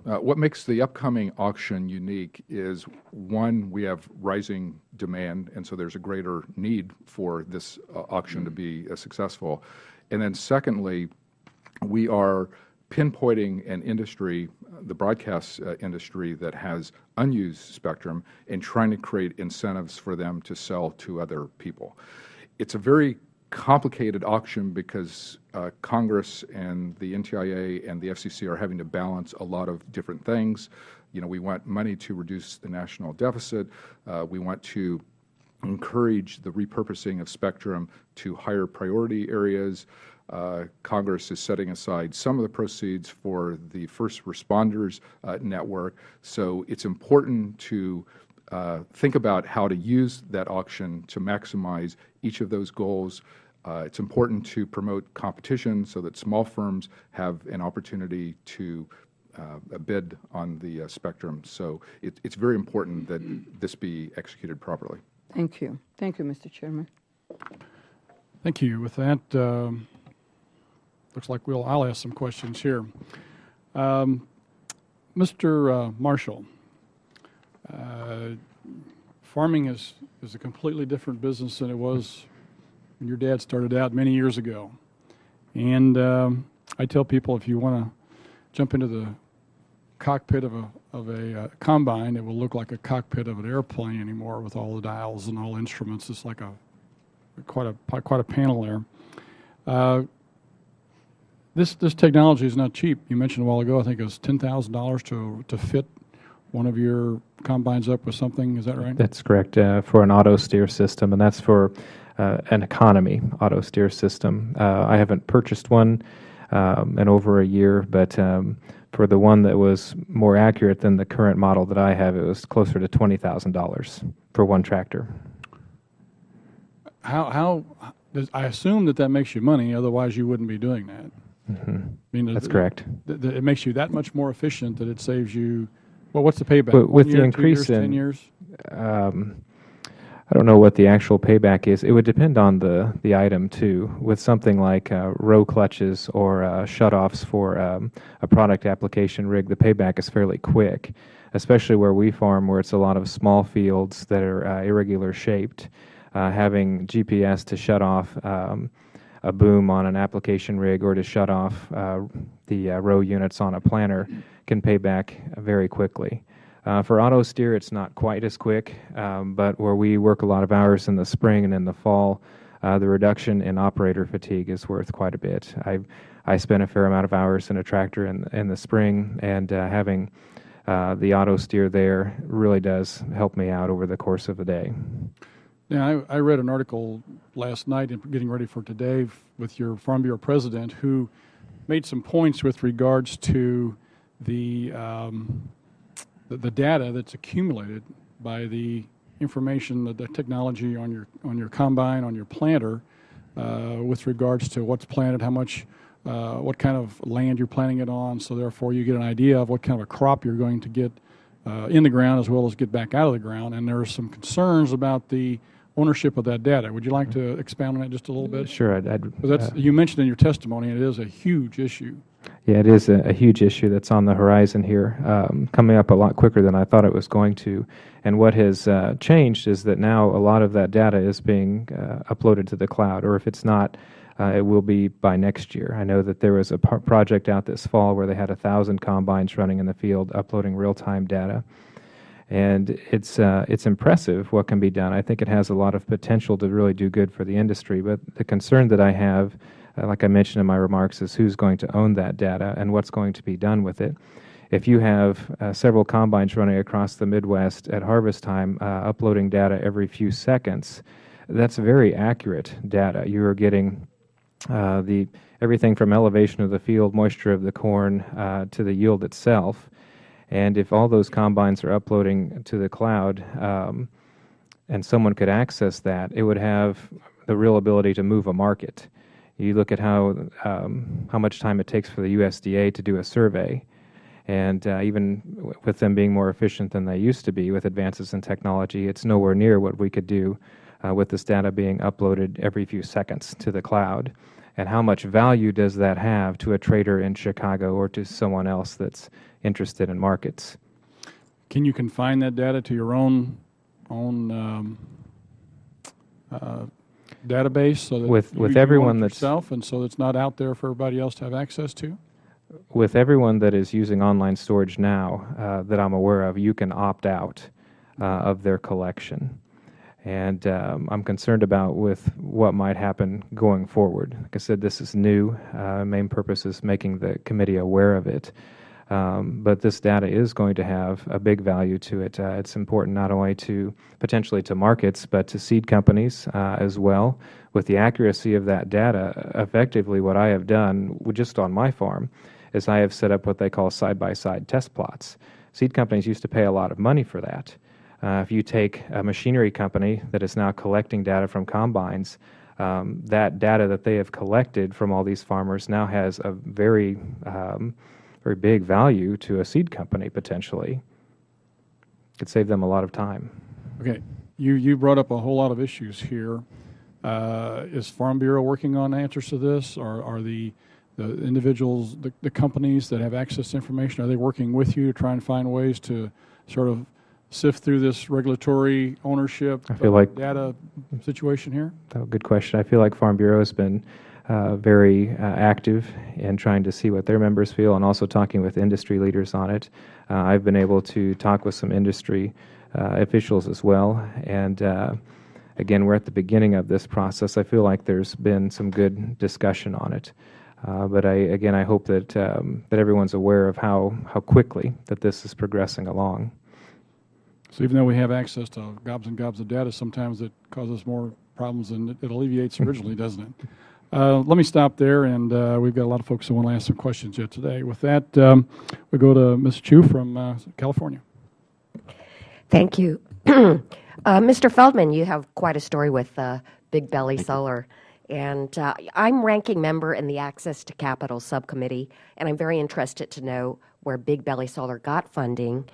What makes the upcoming auction unique is, one, we have rising demand, and so there's a greater need for this auction to be successful. And then secondly, we are pinpointing an industry, the broadcast industry, that has unused spectrum and trying to create incentives for them to sell to other people. It's a very complicated auction because Congress and the NTIA and the FCC are having to balance a lot of different things. we want money to reduce the national deficit. We want to encourage the repurposing of spectrum to higher priority areas. Congress is setting aside some of the proceeds for the first responders network. So it's important to think about how to use that auction to maximize each of those goals. It's important to promote competition so that small firms have an opportunity to bid on the spectrum. So it's very important that this be executed properly. Thank you. Thank you, Mr. Chairman. Thank you. With that, looks like I'll ask some questions here. Mr. Marshall, farming is a completely different business than it was when your dad started out many years ago. And I tell people, if you want to jump into the cockpit of a combine, it will look like a cockpit of an airplane anymore with all the dials and all instruments. It's like quite a panel there. This technology is not cheap. You mentioned a while ago, I think it was $10,000 to fit one of your combines up with something. Is that right? That's correct, for an auto steer system, and that's for an economy auto steer system. I haven't purchased one in over a year, but for the one that was more accurate than the current model that I have, it was closer to $20,000 for one tractor. I assume that makes you money, otherwise you wouldn't be doing that. Mm-hmm. I mean, that's correct. It makes you that much more efficient that it saves you. Well, what's the payback? But with 1 year, the increase 2 years, in 10 years? I don't know what the actual payback is. It would depend on the item too. With something like row clutches or shutoffs for a product application rig, the payback is fairly quick, especially where we farm, where it's a lot of small fields that are irregular shaped. Having GPS to shut off a boom on an application rig or to shut off the row units on a planter can pay back very quickly. For auto steer, it's not quite as quick, but where we work a lot of hours in the spring and in the fall, the reduction in operator fatigue is worth quite a bit. I spend a fair amount of hours in a tractor in the spring, and having the auto steer there really does help me out over the course of the day. Yeah, I read an article last night and getting ready for today with your Farm Bureau president who made some points with regards to the data that's accumulated by the information, the technology on your combine, on your planter, with regards to what's planted, how much, what kind of land you're planting it on. So therefore, you get an idea of what kind of a crop you're going to get in the ground as well as get back out of the ground. And there are some concerns about the ownership of that data. Would you like to expound on that just a little bit? Sure. You mentioned in your testimony, and it is a huge issue. Yeah, it is a huge issue that's on the horizon here, coming up a lot quicker than I thought it was going to. And what has changed is that now a lot of that data is being uploaded to the cloud, or if it's not, it will be by next year. I know that there was a project out this fall where they had 1,000 combines running in the field uploading real-time data. And it's impressive what can be done. I think it has a lot of potential to really do good for the industry. But the concern that I have, like I mentioned in my remarks, is who's going to own that data and what's going to be done with it. If you have several combines running across the Midwest at harvest time, uploading data every few seconds, that's very accurate data. You are getting everything from elevation of the field, moisture of the corn, to the yield itself. And if all those combines are uploading to the cloud, and someone could access that, it would have the real ability to move a market. You look at how much time it takes for the USDA to do a survey, and even with them being more efficient than they used to be with advances in technology, it's nowhere near what we could do with this data being uploaded every few seconds to the cloud. And how much value does that have to a trader in Chicago or to someone else that's interested in markets? Can you confine that data to your own database so that with you everyone own it that's yourself, and so it's not out there for everybody else to have access to? With everyone that is using online storage now that I'm aware of, you can opt out of their collection. And I'm concerned about with what might happen going forward. Like I said, this is new. Main purpose is making the committee aware of it. But this data is going to have a big value to it. It's important not only to potentially to markets, but to seed companies as well. With the accuracy of that data, effectively what I have done just on my farm is I have set up what they call side-by-side test plots. Seed companies used to pay a lot of money for that. If you take a machinery company that is now collecting data from combines, that data that they have collected from all these farmers now has a very big value to a seed company potentially. Could save them a lot of time. Okay, you brought up a whole lot of issues here. Is Farm Bureau working on answers to this? Or are the individuals, the companies that have access to information, are they working with you to try and find ways to sort of sift through this regulatory ownership data situation here? Oh, good question. I feel like Farm Bureau has been very active in trying to see what their members feel and also talking with industry leaders on it. I've been able to talk with some industry officials as well. And again, we're at the beginning of this process. I feel like there's been some good discussion on it. But I hope that that everyone's aware of how quickly that this is progressing along. So even though we have access to gobs and gobs of data, sometimes it causes more problems than it alleviates originally, doesn't it? Let me stop there, and we've got a lot of folks who want to ask some questions yet today. With that, we go to Ms. Chu from California. Thank you. Mr. Feldman, you have quite a story with Big Belly Solar. And I'm ranking member in the Access to Capital Subcommittee, and I'm very interested to know where Big Belly Solar got funding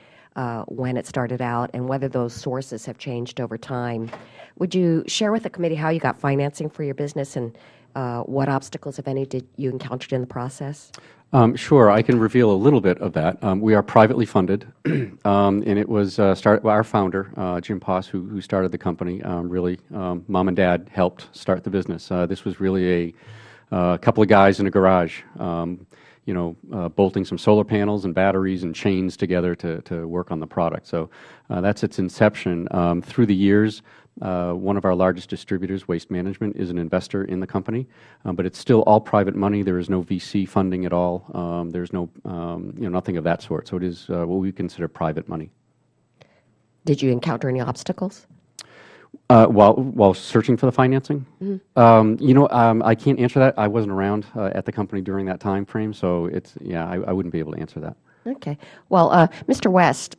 when it started out and whether those sources have changed over time. Would you share with the committee how you got financing for your business and what obstacles, if any, did you encountered in the process? Sure, I can reveal a little bit of that. We are privately funded, and it was our founder, Jim Poss, who started the company. Really, Mom and Dad helped start the business. This was really a couple of guys in a garage, bolting some solar panels and batteries and chains together to work on the product. So that's its inception. Through the years, one of our largest distributors, Waste Management, is an investor in the company, but it's still all private money. There is no VC funding at all. There's no, nothing of that sort. So it is what we consider private money. Did you encounter any obstacles? While searching for the financing? Mm-hmm. I can't answer that. I wasn't around at the company during that time frame, so I wouldn't be able to answer that. Okay. Well, Mr. West,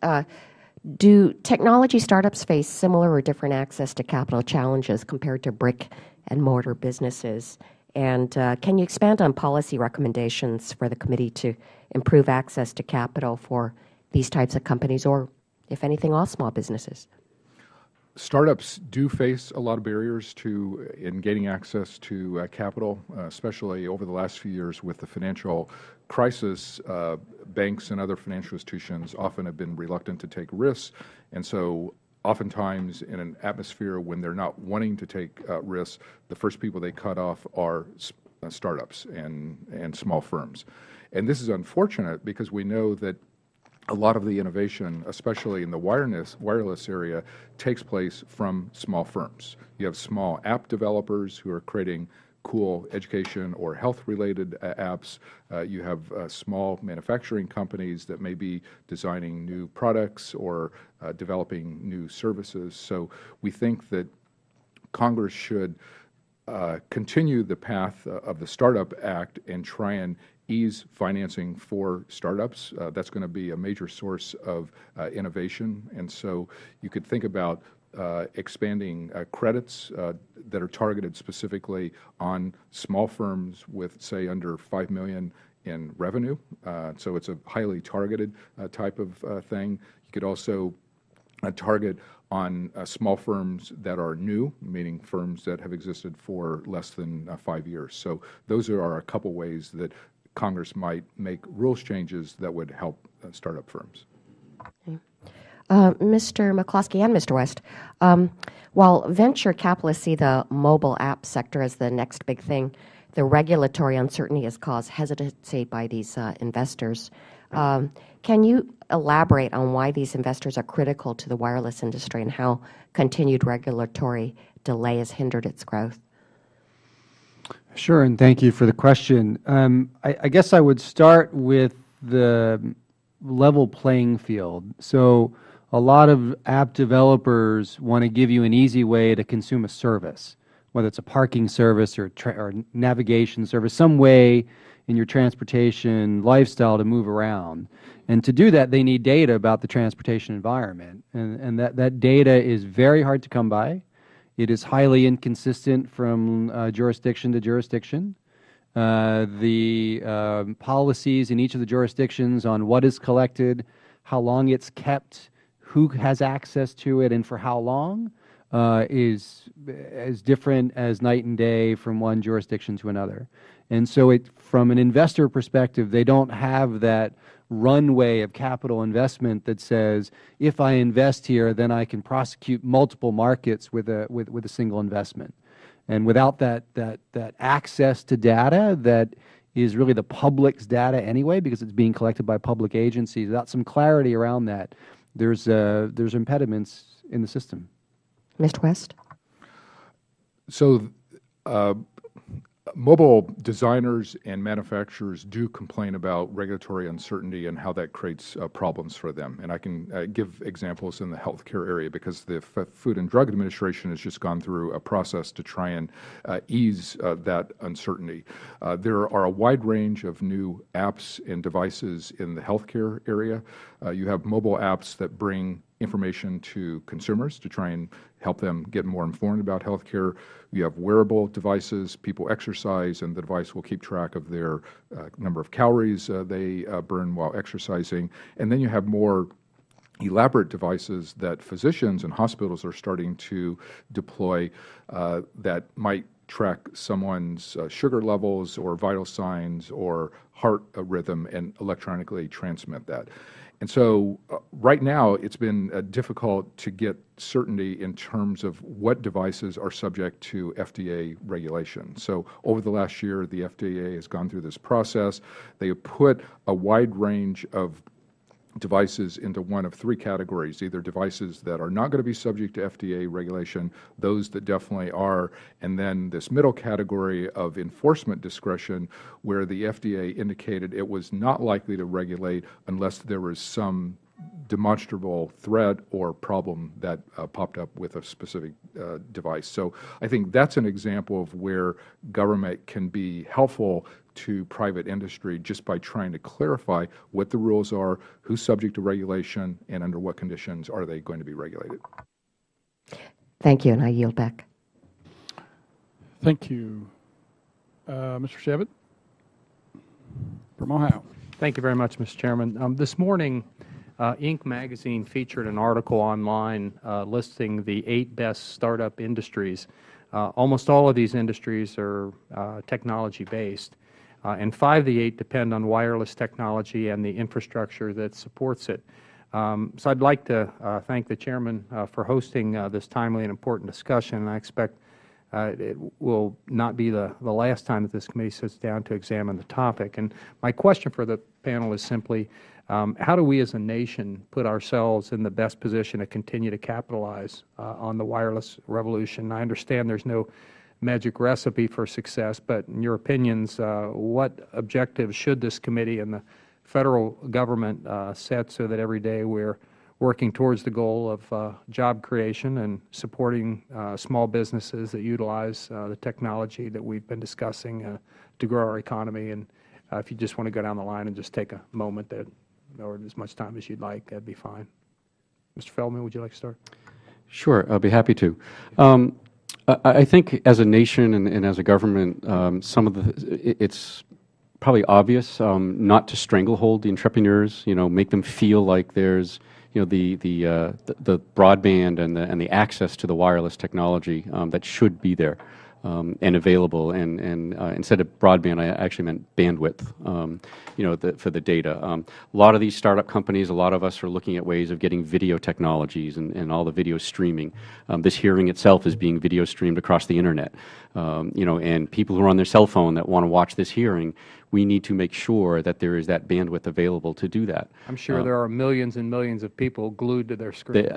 do technology startups face similar or different access to capital challenges compared to brick and mortar businesses? And can you expand on policy recommendations for the committee to improve access to capital for these types of companies or, if anything, all small businesses? Startups do face a lot of barriers in gaining access to capital, especially over the last few years with the financial crisis. Banks and other financial institutions often have been reluctant to take risks, and so oftentimes in an atmosphere when they're not wanting to take risks, the first people they cut off are startups and small firms. And this is unfortunate because we know that a lot of the innovation, especially in the wireless area, takes place from small firms. You have small app developers who are creating cool education or health-related apps. You have small manufacturing companies that may be designing new products or developing new services. So we think that Congress should continue the path of the Startup Act and try and ease financing for startups. That's going to be a major source of innovation. And so you could think about expanding credits that are targeted specifically on small firms with, say, under $5 million in revenue. So it's a highly targeted type of thing. You could also target on small firms that are new, meaning firms that have existed for less than 5 years. So those are a couple ways that Congress might make rules changes that would help startup firms. Okay. Mr. Mccloskey and Mr. West, while venture capitalists see the mobile app sector as the next big thing, the regulatory uncertainty has caused hesitancy by these investors. Can you elaborate on why these investors are critical to the wireless industry and how continued regulatory delay has hindered its growth? Sure, and thank you for the question. I guess I would start with the level playing field. So a lot of app developers want to give you an easy way to consume a service, whether it's a parking service or navigation service, some way in your transportation lifestyle to move around. And to do that, they need data about the transportation environment. And that data is very hard to come by. It is highly inconsistent from jurisdiction to jurisdiction. The policies in each of the jurisdictions on what is collected, how long it's kept, who has access to it, and for how long is as different as night and day from one jurisdiction to another. And so from an investor perspective, they don't have that runway of capital investment that says, if I invest here, then I can prosecute multiple markets with a single investment. And without that access to data that is really the public's data anyway, because it's being collected by public agencies, without some clarity around that, there's impediments in the system. Mr. West? So mobile designers and manufacturers do complain about regulatory uncertainty and how that creates problems for them. And I can give examples in the healthcare area, because the Food and Drug Administration has just gone through a process to try and ease that uncertainty. There are a wide range of new apps and devices in the healthcare area. You have mobile apps that bring information to consumers to try and help them get more informed about healthcare. You have wearable devices. People exercise, and the device will keep track of their number of calories they burn while exercising. And then you have more elaborate devices that physicians and hospitals are starting to deploy that might track someone's sugar levels or vital signs or heart rhythm and electronically transmit that. And so right now, it's been difficult to get certainty in terms of what devices are subject to FDA regulation. So over the last year, the FDA has gone through this process. They have put a wide range of devices into one of three categories: either devices that are not going to be subject to FDA regulation, those that definitely are, and then this middle category of enforcement discretion, where the FDA indicated it was not likely to regulate unless there was some demonstrable threat or problem that popped up with a specific device. So I think that's an example of where government can be helpful to private industry just by trying to clarify what the rules are, who's subject to regulation, and under what conditions are they going to be regulated. Thank you, and I yield back. Thank you. Mr. Shevit from Ohio. Thank you very much, Mr. Chairman. This morning, Inc. magazine featured an article online listing the 8 best startup industries. Almost all of these industries are technology-based, and 5 of the 8 depend on wireless technology and the infrastructure that supports it. So I'd like to thank the Chairman for hosting this timely and important discussion, and I expect it will not be the last time that this committee sits down to examine the topic. And my question for the panel is simply, how do we as a nation put ourselves in the best position to continue to capitalize on the wireless revolution? I understand there's no magic recipe for success, but in your opinions, what objectives should this committee and the Federal Government set so that every day we're working towards the goal of job creation and supporting small businesses that utilize the technology that we've been discussing to grow our economy? And if you just want to go down the line and just take a moment, or as much time as you'd like, that'd be fine. Mr. Feldman, would you like to start? Sure, I'll be happy to. I think as a nation and as a government, it's probably obvious not to stranglehold the entrepreneurs. Make them feel like there's the broadband and the access to the wireless technology that should be there and available. And instead of broadband, I actually meant bandwidth. For the data. A lot of these startup companies, a lot of us are looking at ways of getting video technologies and all the video streaming. This hearing itself is being video streamed across the internet. And people who are on their cell phone that want to watch this hearing, we need to make sure that there is that bandwidth available to do that. I'm sure there are millions and millions of people glued to their screen.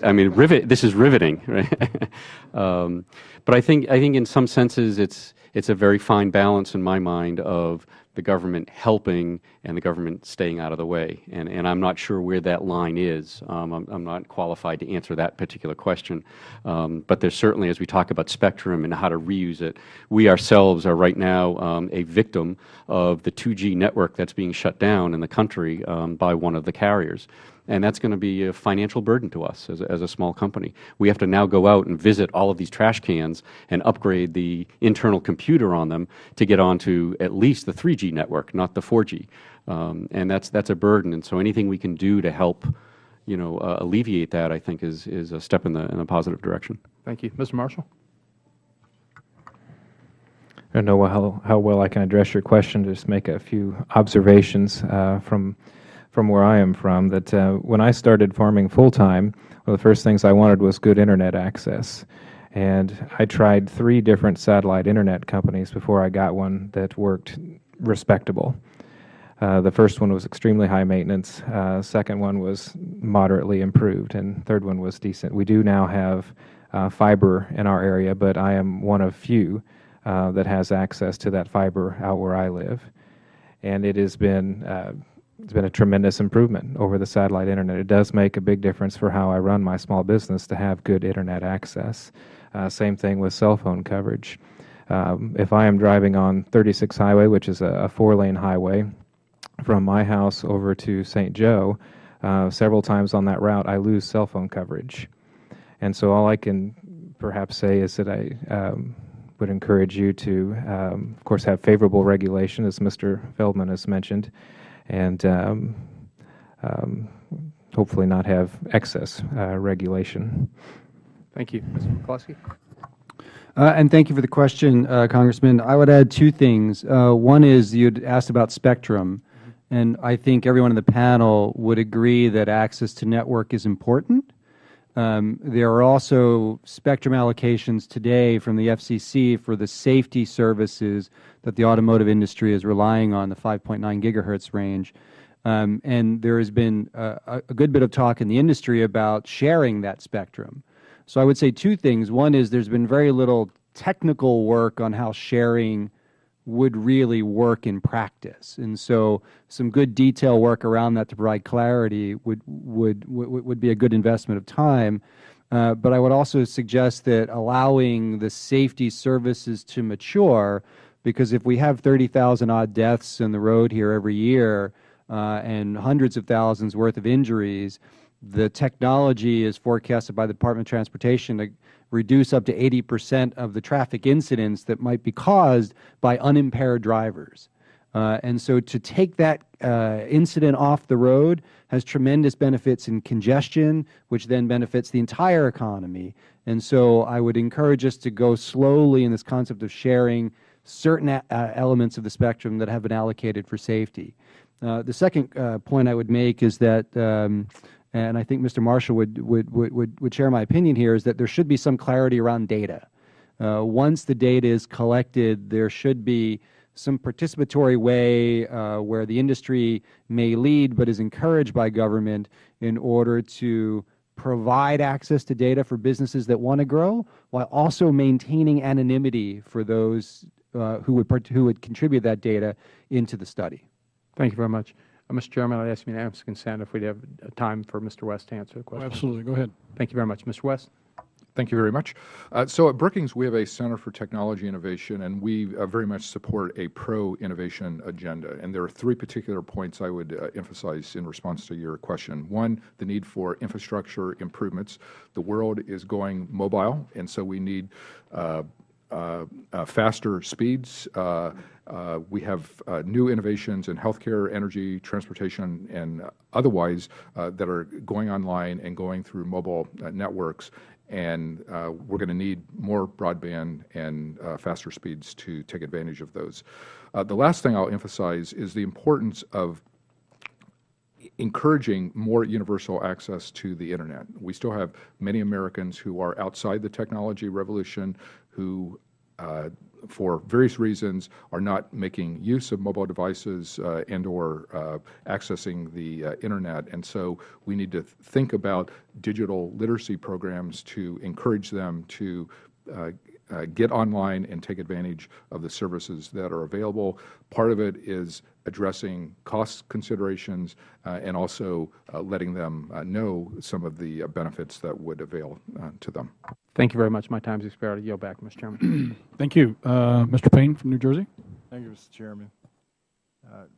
I mean, this is riveting, right? But I think in some senses it's a very fine balance in my mind of the government helping and the government staying out of the way. And I'm not sure where that line is. I'm not qualified to answer that particular question. But there's certainly, as we talk about spectrum and how to reuse it, we ourselves are right now a victim of the 2G network that's being shut down in the country by one of the carriers. And that's going to be a financial burden to us as a small company. We have to now go out and visit all of these trash cans and upgrade the internal computer on them to get onto at least the 3G network, not the 4G. And that's a burden. And so anything we can do to help, alleviate that, I think, is a step in a positive direction. Thank you. Mr. Marshall? I don't know how well I can address your question. Just make a few observations from where I am from, that when I started farming full-time, one of the first things I wanted was good Internet access. And I tried 3 different satellite Internet companies before I got one that worked respectable. The first one was extremely high maintenance, second one was moderately improved, and third one was decent. We do now have fiber in our area, but I am one of few that has access to that fiber out where I live. And it has been it's been a tremendous improvement over the satellite Internet. It does make a big difference for how I run my small business to have good Internet access. Same thing with cell phone coverage. If I am driving on 36 Highway, which is a 4-lane highway, from my house over to St. Joe, several times on that route I lose cell phone coverage. And so all I can perhaps say is that I would encourage you to, of course, have favorable regulation, as Mr. Feldman has mentioned, and hopefully not have excess regulation. Thank you. Mr. Mccloskey? And thank you for the question, Congressman. I would add 2 things. One is you'd asked about spectrum, and I think everyone in the panel would agree that access to network is important. There are also spectrum allocations today from the FCC for the safety services that the automotive industry is relying on, the 5.9 gigahertz range. And there has been a good bit of talk in the industry about sharing that spectrum. So I would say 2 things. One is there's been very little technical work on how sharing would really work in practice. And so some good detail work around that to provide clarity would be a good investment of time. But I would also suggest that allowing the safety services to mature, because if we have 30,000 odd deaths in the road here every year and hundreds of thousands worth of injuries, the technology is forecasted by the Department of Transportation to reduce up to 80% of the traffic incidents that might be caused by unimpaired drivers. And so to take that incident off the road has tremendous benefits in congestion, which then benefits the entire economy. And so I would encourage us to go slowly in this concept of sharing certain elements of the spectrum that have been allocated for safety. The second point I would make is that and I think Mr. Marshall would share my opinion here, is that there should be some clarity around data. Once the data is collected, there should be some participatory way where the industry may lead but is encouraged by government in order to provide access to data for businesses that want to grow, while also maintaining anonymity for those who would contribute that data into the study. Thank you very much. Mr. Chairman, I'd ask unanimous consent if we'd have time for Mr. West to answer the question. Absolutely. Go ahead. Thank you very much. Mr. West? Thank you very much. So at Brookings, we have a Center for Technology Innovation, and we very much support a pro-innovation agenda. And there are 3 particular points I would emphasize in response to your question. One, the need for infrastructure improvements. The world is going mobile, and so we need faster speeds. We have new innovations in healthcare, energy, transportation, and otherwise that are going online and going through mobile networks. And we're going to need more broadband and faster speeds to take advantage of those. The last thing I'll emphasize is the importance of encouraging more universal access to the Internet. We still have many Americans who are outside the technology revolution, who for various reasons are not making use of mobile devices and or accessing the Internet. And so we need to think about digital literacy programs to encourage them to get online and take advantage of the services that are available. Part of it is addressing cost considerations and also letting them know some of the benefits that would avail to them. Thank you very much. My time's expired. I yield back, Mr. Chairman. Thank you. Mr. Payne from New Jersey. Thank you, Mr. Chairman. I'd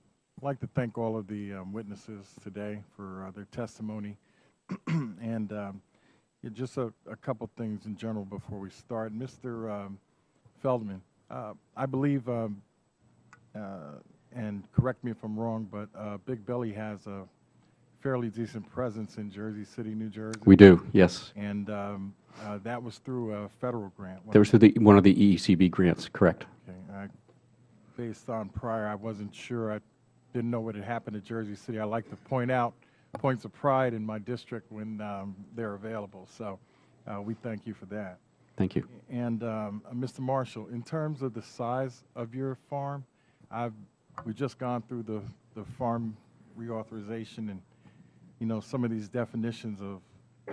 like to thank all of the witnesses today for their testimony. And just a couple things in general before we start. Mr. Feldman, I believe, and correct me if I'm wrong, but Big Belly has a fairly decent presence in Jersey City, New Jersey. We do, yes. And that was through a federal grant. That was through one of the EECB grants, correct. Okay. Based on prior, I wasn't sure. I didn't know what had happened to Jersey City. I like to point out points of pride in my district when they're available. So we thank you for that. Thank you. And Mr. Marshall, in terms of the size of your farm, we've just gone through the farm reauthorization, and you know some of these definitions of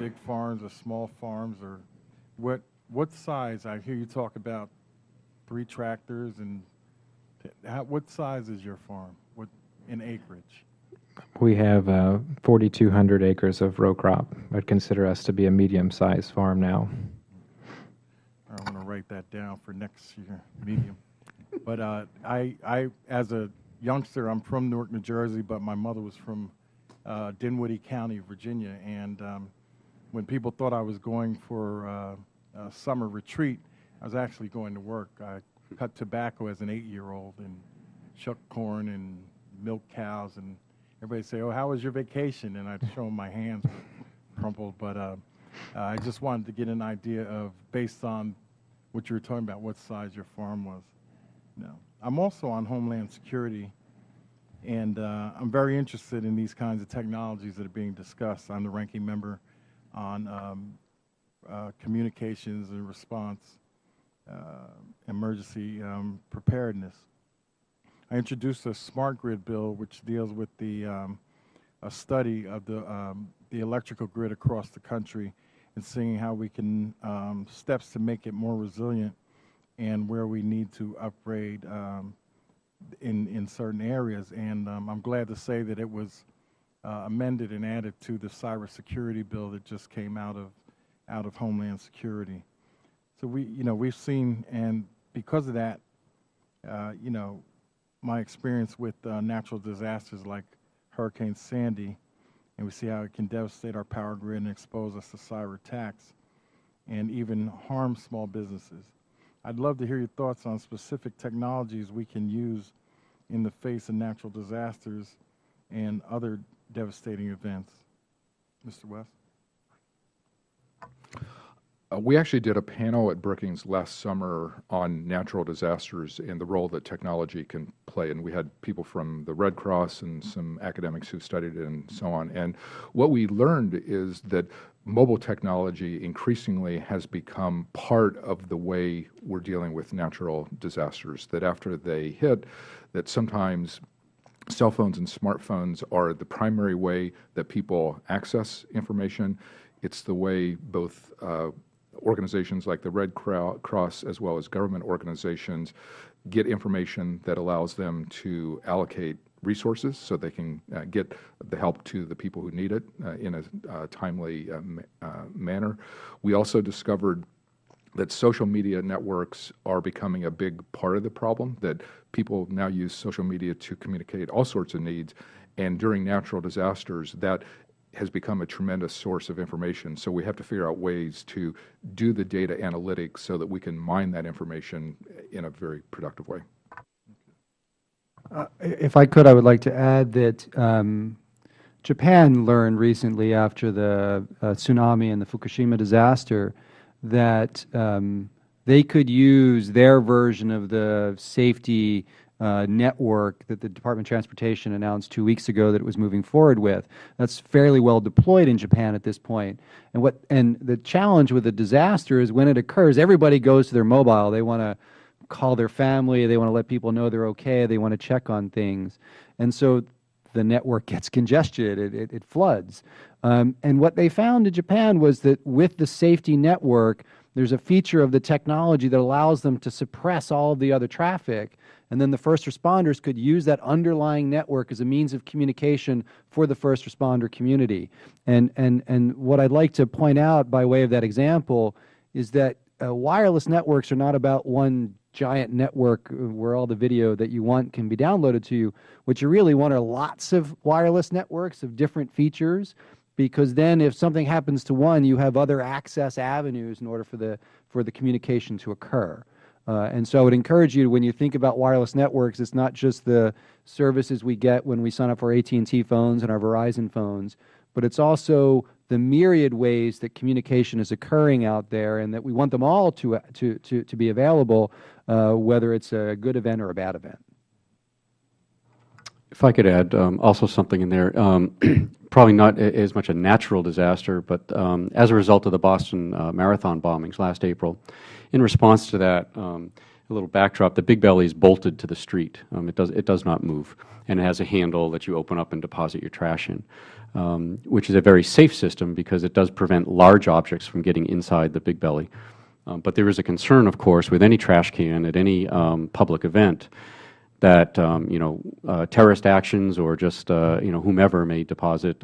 big farms or small farms, or what size? I hear you talk about 3 tractors, and what size is your farm? What in acreage? We have 4,200 acres of row crop. I'd consider us to be a medium-sized farm now. I want to write that down for next year, medium. But I, as a youngster, I'm from Newark, New Jersey, but my mother was from Dinwiddie County, Virginia. And when people thought I was going for a summer retreat, I was actually going to work. I cut tobacco as an 8-year-old and shucked corn and milked cows, and everybody say, "Oh, how was your vacation?" And I'd show them my hands crumpled. But I just wanted to get an idea of, based on what you were talking about, what size your farm was. No. I'm also on Homeland Security, and I'm very interested in these kinds of technologies that are being discussed. I'm the ranking member on communications and response, emergency preparedness. I introduced a smart grid bill which deals with a study of the electrical grid across the country and seeing how we can steps to make it more resilient and where we need to upgrade in certain areas. And I'm glad to say that it was amended and added to the cybersecurity bill that just came out of Homeland Security. So we've seen, and because of that, my experience with natural disasters like Hurricane Sandy, and we see how it can devastate our power grid and expose us to cyber attacks and even harm small businesses. I'd love to hear your thoughts on specific technologies we can use in the face of natural disasters and other devastating events. Mr. West? We actually did a panel at Brookings last summer on natural disasters and the role that technology can play. And we had people from the Red Cross and some academics who studied it and so on. And what we learned is that mobile technology increasingly has become part of the way we're dealing with natural disasters, that after they hit, that sometimes cell phones and smartphones are the primary way that people access information. It's the way both organizations like the Red Cross as well as government organizations get information that allows them to allocate resources so they can get the help to the people who need it in a timely manner. We also discovered that social media networks are becoming a big part of the problem, that people now use social media to communicate all sorts of needs, and during natural disasters, that has become a tremendous source of information. So we have to figure out ways to do the data analytics so that we can mine that information in a very productive way. If I could, I would like to add that Japan learned recently after the tsunami and the Fukushima disaster that they could use their version of the safety network that the Department of Transportation announced 2 weeks ago that it was moving forward with. That's fairly well deployed in Japan at this point. And the challenge with a disaster is when it occurs, everybody goes to their mobile. They want to call their family. They want to let people know they're okay. They want to check on things. And so the network gets congested. It floods. And what they found in Japan was that with the safety network, there's a feature of the technology that allows them to suppress all of the other traffic, and then the first responders could use that underlying network as a means of communication for the first responder community. And what I'd like to point out by way of that example is that wireless networks are not about one giant network where all the video that you want can be downloaded to you. What you really want are lots of wireless networks of different features, because then if something happens to one, you have other access avenues in order for the communication to occur. And so I would encourage you, when you think about wireless networks, it's not just the services we get when we sign up for AT&T phones and our Verizon phones, but it's also the myriad ways that communication is occurring out there, and that we want them all to be available, whether it's a good event or a bad event. If I could add also something in there, probably not as much a natural disaster, but as a result of the Boston Marathon bombings last April, in response to that, a little backdrop, the Big Belly is bolted to the street. It does not move, and it has a handle that you open up and deposit your trash in, which is a very safe system because it does prevent large objects from getting inside the Big Belly. But there is a concern, of course, with any trash can at any public event that terrorist actions or just whomever may deposit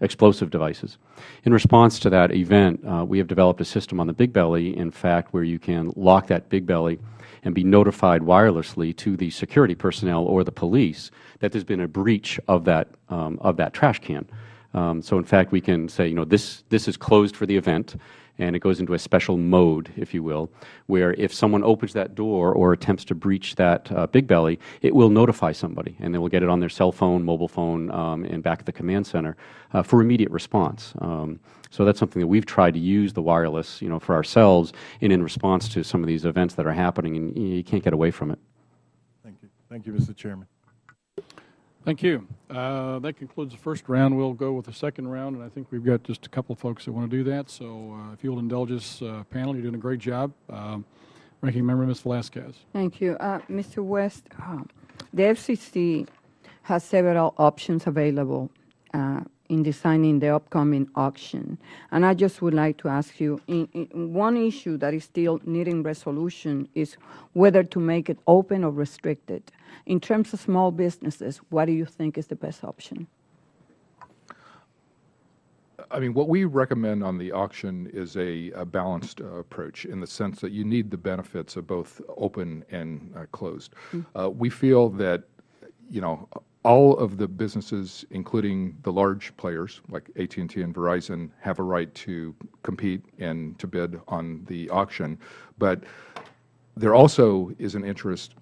explosive devices. In response to that event, we have developed a system on the Big Belly, in fact, where you can lock that Big Belly and be notified wirelessly to the security personnel or the police that there's been a breach of that trash can. So in fact, we can say, this is closed for the event, and it goes into a special mode, if you will, where if someone opens that door or attempts to breach that Big Belly, it will notify somebody, and they will get it on their cell phone, mobile phone, and back at the command center for immediate response. So that's something that we've tried to use the wireless, for ourselves and in response to some of these events that are happening, and you can't get away from it. Thank you. Thank you, Mr. Chairman. Thank you. That concludes the first round. We'll go with the second round, and I think we've got just a couple of folks that want to do that. So if you'll indulge us, panel, you're doing a great job. Ranking Member, Ms. Velasquez. Thank you. Mr. West, the FCC has several options available in designing the upcoming auction. And I just would like to ask you, one issue that is still needing resolution is whether to make it open or restricted. In terms of small businesses, what do you think is the best option? I mean, what we recommend on the auction is a balanced approach, in the sense that you need the benefits of both open and closed. We feel that, all of the businesses, including the large players like AT&T and Verizon, have a right to compete and to bid on the auction. But there also is an interest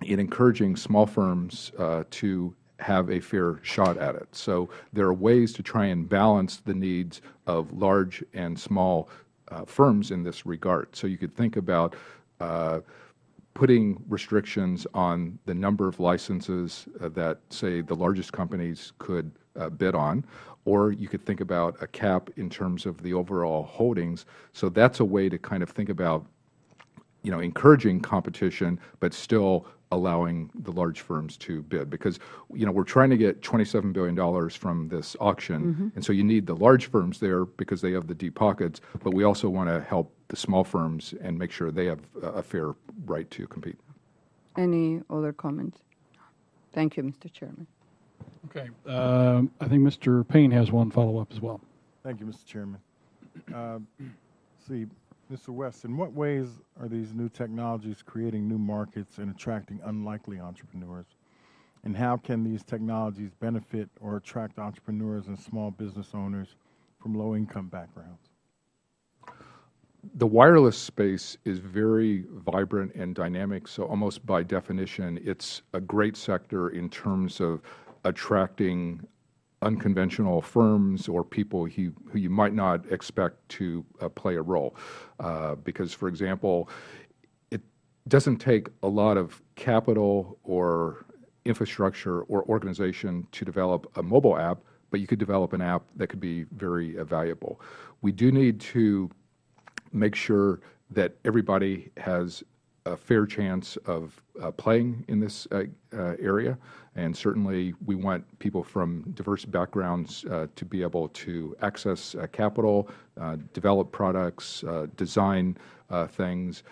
in encouraging small firms to have a fair shot at it. So there are ways to try and balance the needs of large and small firms in this regard. So you could think about putting restrictions on the number of licenses that, say, the largest companies could bid on, or you could think about a cap in terms of the overall holdings. So that's a way to kind of think about, encouraging competition, but still allowing the large firms to bid, because we're trying to get $27 billion from this auction, and so you need the large firms there because they have the deep pockets, but we also want to help the small firms and make sure they have a fair right to compete. Any other comments? Thank you, Mr. Chairman. Okay. I think Mr. Payne has one follow-up as well. Thank you, Mr. Chairman. See, Mr. West, in what ways are these new technologies creating new markets and attracting unlikely entrepreneurs? And how can these technologies benefit or attract entrepreneurs and small business owners from low-income backgrounds? The wireless space is very vibrant and dynamic, so almost by definition, it's a great sector in terms of attracting unconventional firms or people who you might not expect to play a role. Because, for example, it doesn't take a lot of capital or infrastructure or organization to develop a mobile app, but you could develop an app that could be very valuable. We do need to make sure that everybody has a fair chance of playing in this area. And certainly we want people from diverse backgrounds to be able to access capital, develop products, design things.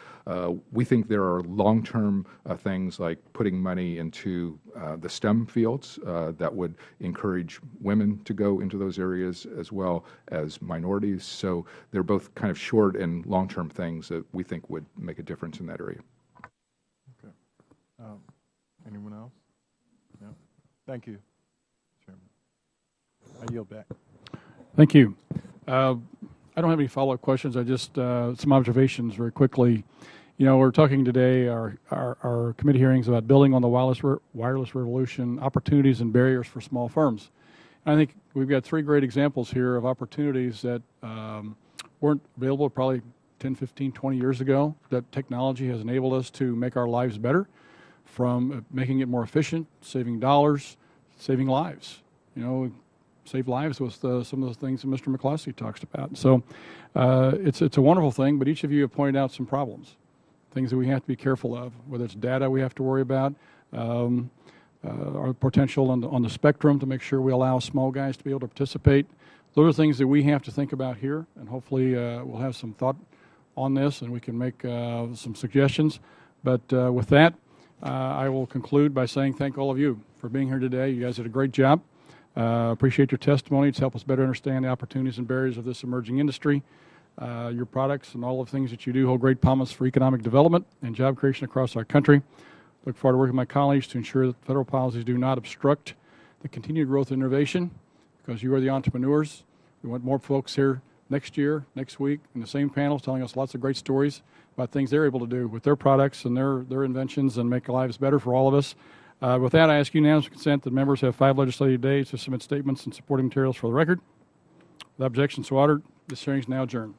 We think there are long-term things like putting money into the STEM fields that would encourage women to go into those areas as well as minorities. So they're both kind of short and long-term things that we think would make a difference in that area. Okay. Anyone else? No? Thank you, Chairman. I yield back. Thank you. I don't have any follow-up questions. I just some observations very quickly. You know, we're talking today, our committee hearings about building on the wireless revolution, opportunities and barriers for small firms. And I think we've got 3 great examples here of opportunities that weren't available probably 10, 15, 20 years ago, that technology has enabled us to make our lives better, from making it more efficient, saving dollars, saving lives. You know, save lives with some of the things that Mr. Mccloskey talks about. So it's a wonderful thing, but each of you have pointed out some problems, things that we have to be careful of, whether it's data we have to worry about, our potential on the spectrum to make sure we allow small guys to be able to participate. Those are things that we have to think about here, and hopefully we'll have some thought on this and we can make some suggestions. But with that, I will conclude by saying thank all of you for being here today. You guys did a great job. Appreciate your testimony. It's helped us better understand the opportunities and barriers of this emerging industry. Your products and all the things that you do hold great promise for economic development and job creation across our country. Look forward to working with my colleagues to ensure that federal policies do not obstruct the continued growth and innovation, because you are the entrepreneurs. We want more folks here next year, next week, in the same panels telling us lots of great stories about things they're able to do with their products and their inventions and make lives better for all of us. With that, I ask unanimous consent that members have 5 legislative days to submit statements and supporting materials for the record. Without objection, so ordered. This hearing is now adjourned.